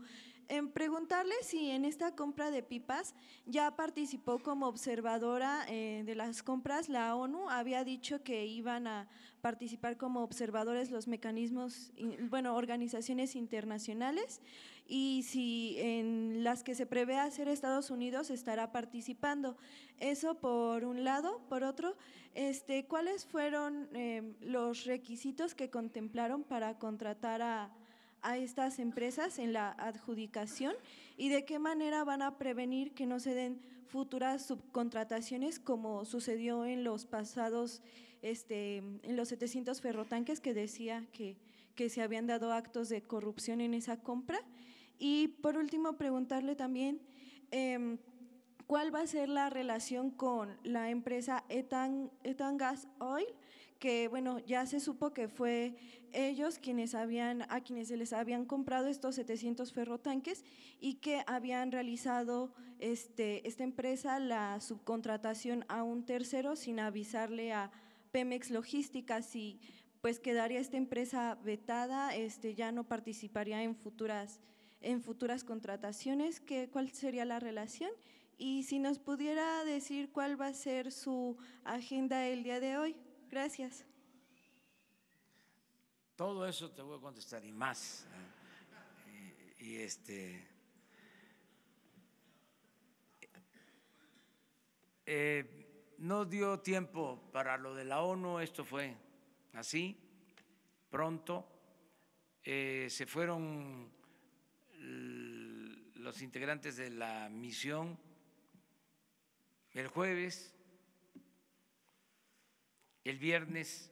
En preguntarle si en esta compra de pipas ya participó como observadora de las compras. La ONU había dicho que iban a participar como observadores los mecanismos, organizaciones internacionales, y si en las que se prevé hacer Estados Unidos estará participando. Eso por un lado. Por otro, ¿cuáles fueron los requisitos que contemplaron para contratar a estas empresas en la adjudicación, y de qué manera van a prevenir que no se den futuras subcontrataciones como sucedió en los pasados, en los 700 ferrotanques, que decía que se habían dado actos de corrupción en esa compra? Y por último, preguntarle también ¿cuál va a ser la relación con la empresa Etan Gas Oil? Que ya se supo que fue ellos a quienes se les habían comprado estos 700 ferrotanques, y que habían realizado esta empresa la subcontratación a un tercero sin avisarle a Pemex Logística. Si pues quedaría esta empresa vetada, ya no participaría en futuras contrataciones. ¿Cuál sería la relación? Y si nos pudiera decir cuál va a ser su agenda el día de hoy. Gracias. Todo eso te voy a contestar y más. No dio tiempo para lo de la ONU, esto fue así, pronto. Se fueron los integrantes de la misión el jueves. El viernes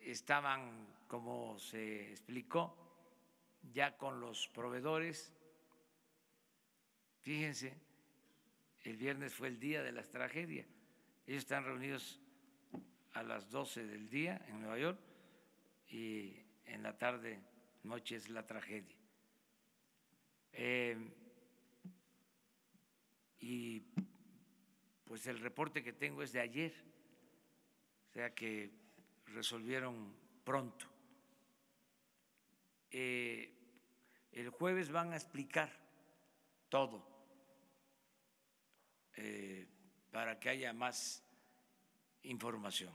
estaban, como se explicó, ya con los proveedores. Fíjense, el viernes fue el día de la tragedia. Ellos están reunidos a las 12 del día en Nueva York, y en la tarde, noche, es la tragedia. Y pues el reporte que tengo es de ayer, o sea que resolvieron pronto. El jueves van a explicar todo para que haya más información.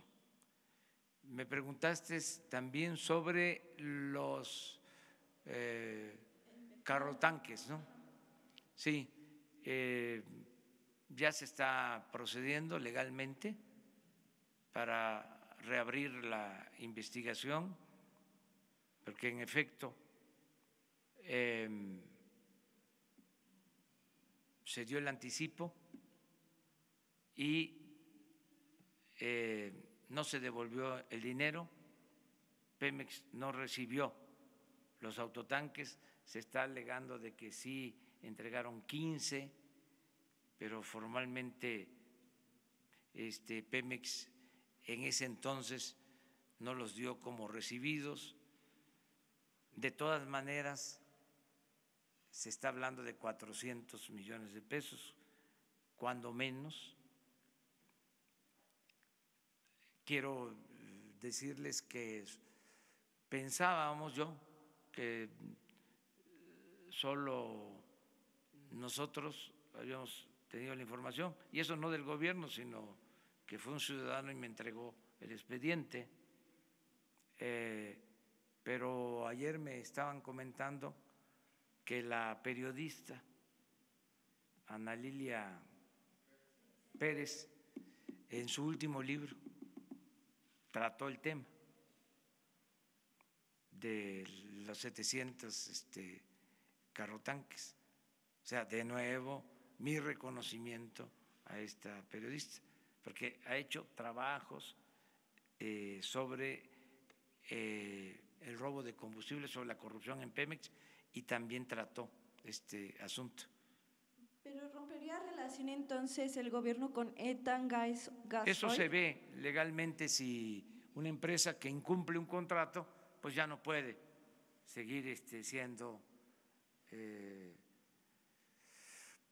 me preguntaste también sobre los carrotanques, ¿no? Sí, ya se está procediendo legalmente para reabrir la investigación, porque en efecto se dio el anticipo y no se devolvió el dinero, Pemex no recibió los autotanques, se está alegando de que sí entregaron 15, pero formalmente Pemex en ese entonces no los dio como recibidos. De todas maneras, se está hablando de 400 millones de pesos, cuando menos. Quiero decirles que pensábamos que solo nosotros habíamos tenido la información, y eso no del gobierno, sino que fue un ciudadano y me entregó el expediente. Pero ayer me estaban comentando que la periodista Ana Lilia Pérez, en su último libro, trató el tema de los 700 carrotanques. O sea, de nuevo, mi reconocimiento a esta periodista, porque ha hecho trabajos sobre el robo de combustible, sobre la corrupción en Pemex, y también trató este asunto. ¿Pero rompería relación entonces el gobierno con Etan Gas Oil? Eso se ve legalmente. Si una empresa que incumple un contrato, pues ya no puede seguir siendo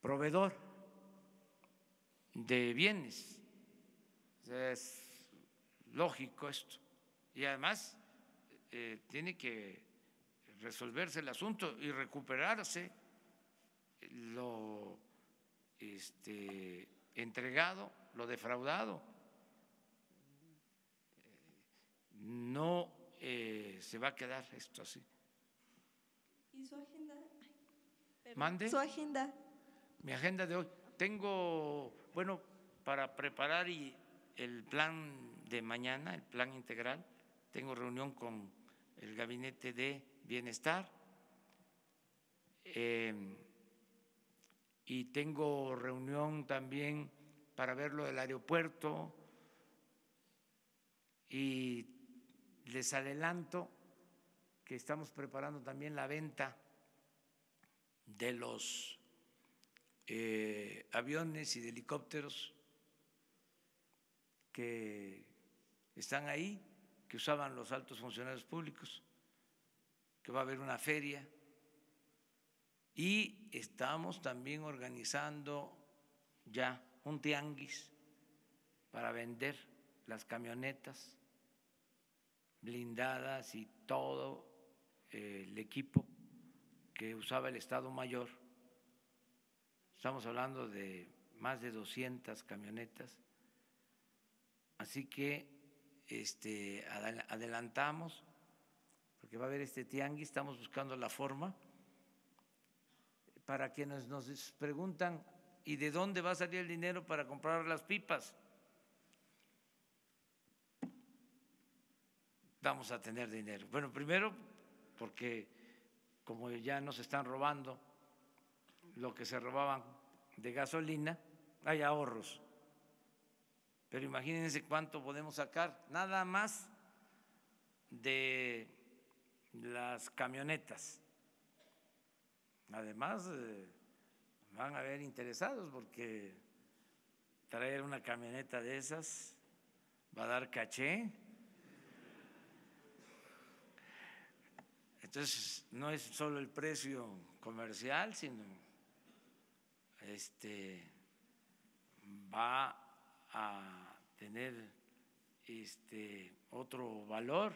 proveedor de bienes. O sea, es lógico esto. Y además tiene que resolverse el asunto y recuperarse lo entregado, lo defraudado. No se va a quedar esto así. ¿Y su agenda? ¿Mande? Su agenda. Mi agenda de hoy. Tengo, para preparar el plan de mañana, el plan integral, tengo reunión con el Gabinete de Bienestar y tengo reunión también para ver lo del aeropuerto, y les adelanto que estamos preparando también la venta de los aviones y de helicópteros que están ahí, que usaban los altos funcionarios públicos, que va a haber una feria, y estamos también organizando ya un tianguis para vender las camionetas blindadas y todo el equipo que usaba el Estado Mayor. Estamos hablando de más de 200 camionetas, así que adelantamos, porque va a haber este tianguis. Estamos buscando la forma. Para quienes nos preguntan, ¿y de dónde va a salir el dinero para comprar las pipas? Vamos a tener dinero. Bueno, primero porque como ya nos están robando lo que se robaban de gasolina, hay ahorros. Pero imagínense cuánto podemos sacar nada más de las camionetas. Además, van a haber interesados, porque traer una camioneta de esas va a dar caché. Entonces, no es solo el precio comercial, sino va a tener otro valor.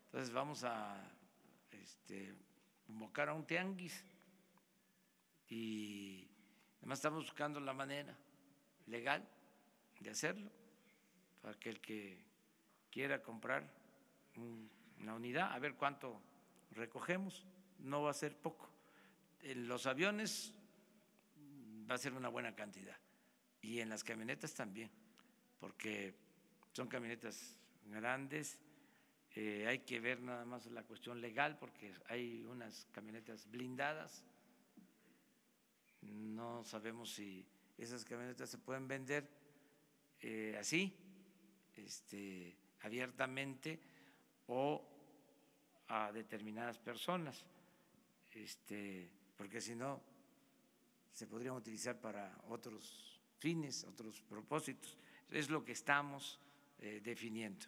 Entonces vamos a convocar a un tianguis, y además estamos buscando la manera legal de hacerlo, para que el que quiera comprar una unidad, a ver cuánto recogemos, no va a ser poco. En los aviones va a ser una buena cantidad y en las camionetas también, porque son camionetas grandes. Hay que ver nada más la cuestión legal, porque hay unas camionetas blindadas. No sabemos si esas camionetas se pueden vender así, abiertamente, o a determinadas personas, porque si no se podrían utilizar para otros fines, otros propósitos. Es lo que estamos definiendo.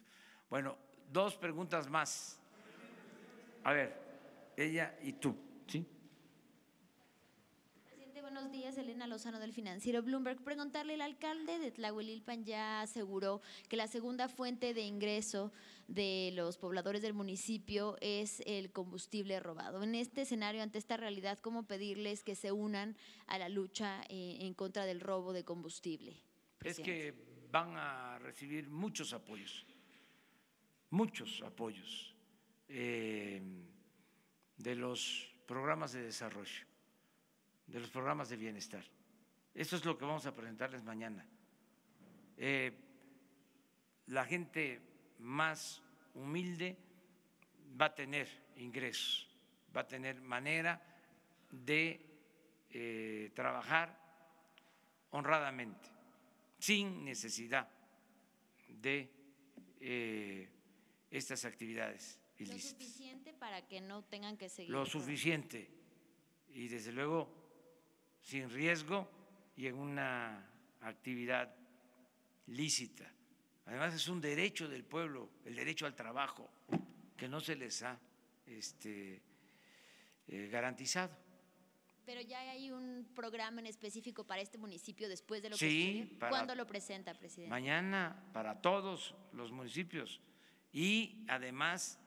Bueno, 2 preguntas más. A ver, ella y tú, ¿sí? Presidente, buenos días. Elena Lozano del Financiero Bloomberg. Preguntarle, el alcalde de Tlahuelilpan ya aseguró que la segunda fuente de ingreso de los pobladores del municipio es el combustible robado. En este escenario, ante esta realidad, ¿cómo pedirles que se unan a la lucha en contra del robo de combustible? Presidente. Es que van a recibir muchos apoyos de los programas de desarrollo, de los programas de bienestar. Eso es lo que vamos a presentarles mañana. La gente más humilde va a tener ingresos, va a tener manera de trabajar honradamente, sin necesidad de estas actividades ilícitas. Lo suficiente para que no tengan que seguir. Lo suficiente y desde luego sin riesgo y en una actividad lícita. Además es un derecho del pueblo, el derecho al trabajo, que no se les ha garantizado. Pero ya hay un programa en específico para este municipio después de lo que Sí, sucedió. ¿Cuándo lo presenta, presidente? Mañana para todos los municipios y además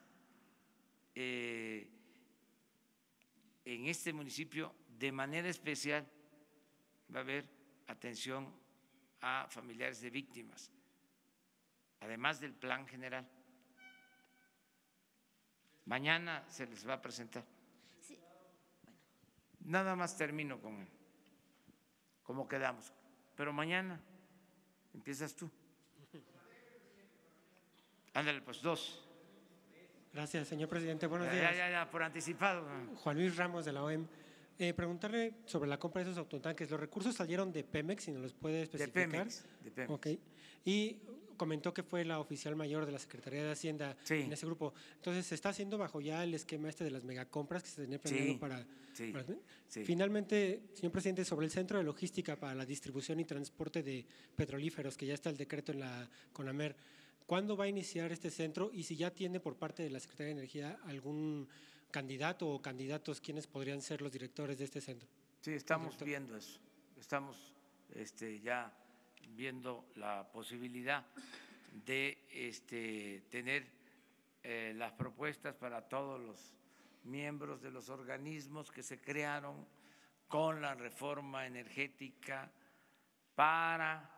en este municipio de manera especial va a haber atención a familiares de víctimas, además del plan general. Mañana se les va a presentar. Sí. Nada más termino con cómo quedamos, pero mañana empiezas tú. Ándale, pues 2. Gracias, señor presidente. Buenos días. Ya, por anticipado. Juan Luis Ramos, de la OEM. Preguntarle sobre la compra de esos autotanques. ¿Los recursos salieron de Pemex, si nos los puede especificar? De Pemex. Okay. Y comentó que fue la oficial mayor de la Secretaría de Hacienda en ese grupo. Entonces, ¿se está haciendo bajo ya el esquema de las megacompras que se tenía planeado para… Sí. Finalmente, señor presidente, sobre el Centro de Logística para la Distribución y Transporte de Petrolíferos, que ya está el decreto en la CONAMER, ¿cuándo va a iniciar este centro? Y si ya tiene por parte de la Secretaría de Energía algún candidato o candidatos, ¿quiénes podrían ser los directores de este centro? Sí, estamos viendo eso. Estamos ya viendo la posibilidad de tener las propuestas para todos los miembros de los organismos que se crearon con la reforma energética para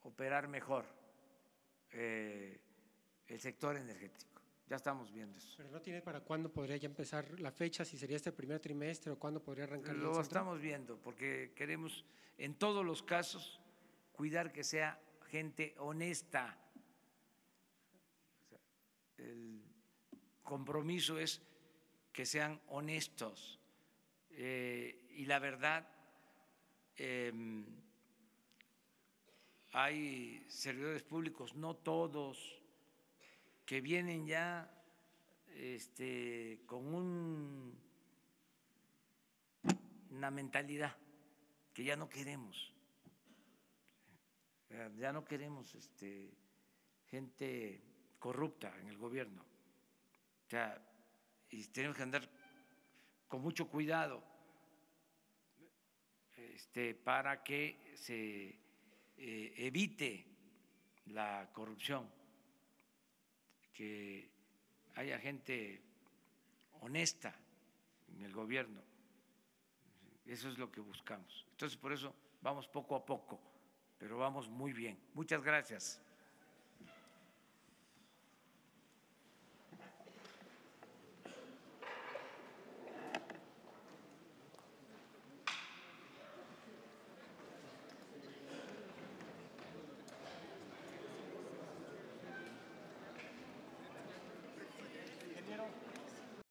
operar mejor el sector energético. Ya estamos viendo eso. ¿Pero no tiene para cuándo podría ya empezar la fecha? ¿Si sería este primer trimestre o cuándo podría arrancar el centro? Lo estamos viendo porque queremos en todos los casos cuidar que sea gente honesta. El compromiso es que sean honestos y la verdad, hay servidores públicos, no todos, que vienen ya con una mentalidad que ya no queremos. Ya no queremos gente corrupta en el gobierno. O sea, y tenemos que andar con mucho cuidado para que se evite la corrupción, que haya gente honesta en el gobierno. Eso es lo que buscamos. Entonces, por eso vamos poco a poco pero vamos muy bien. Muchas gracias.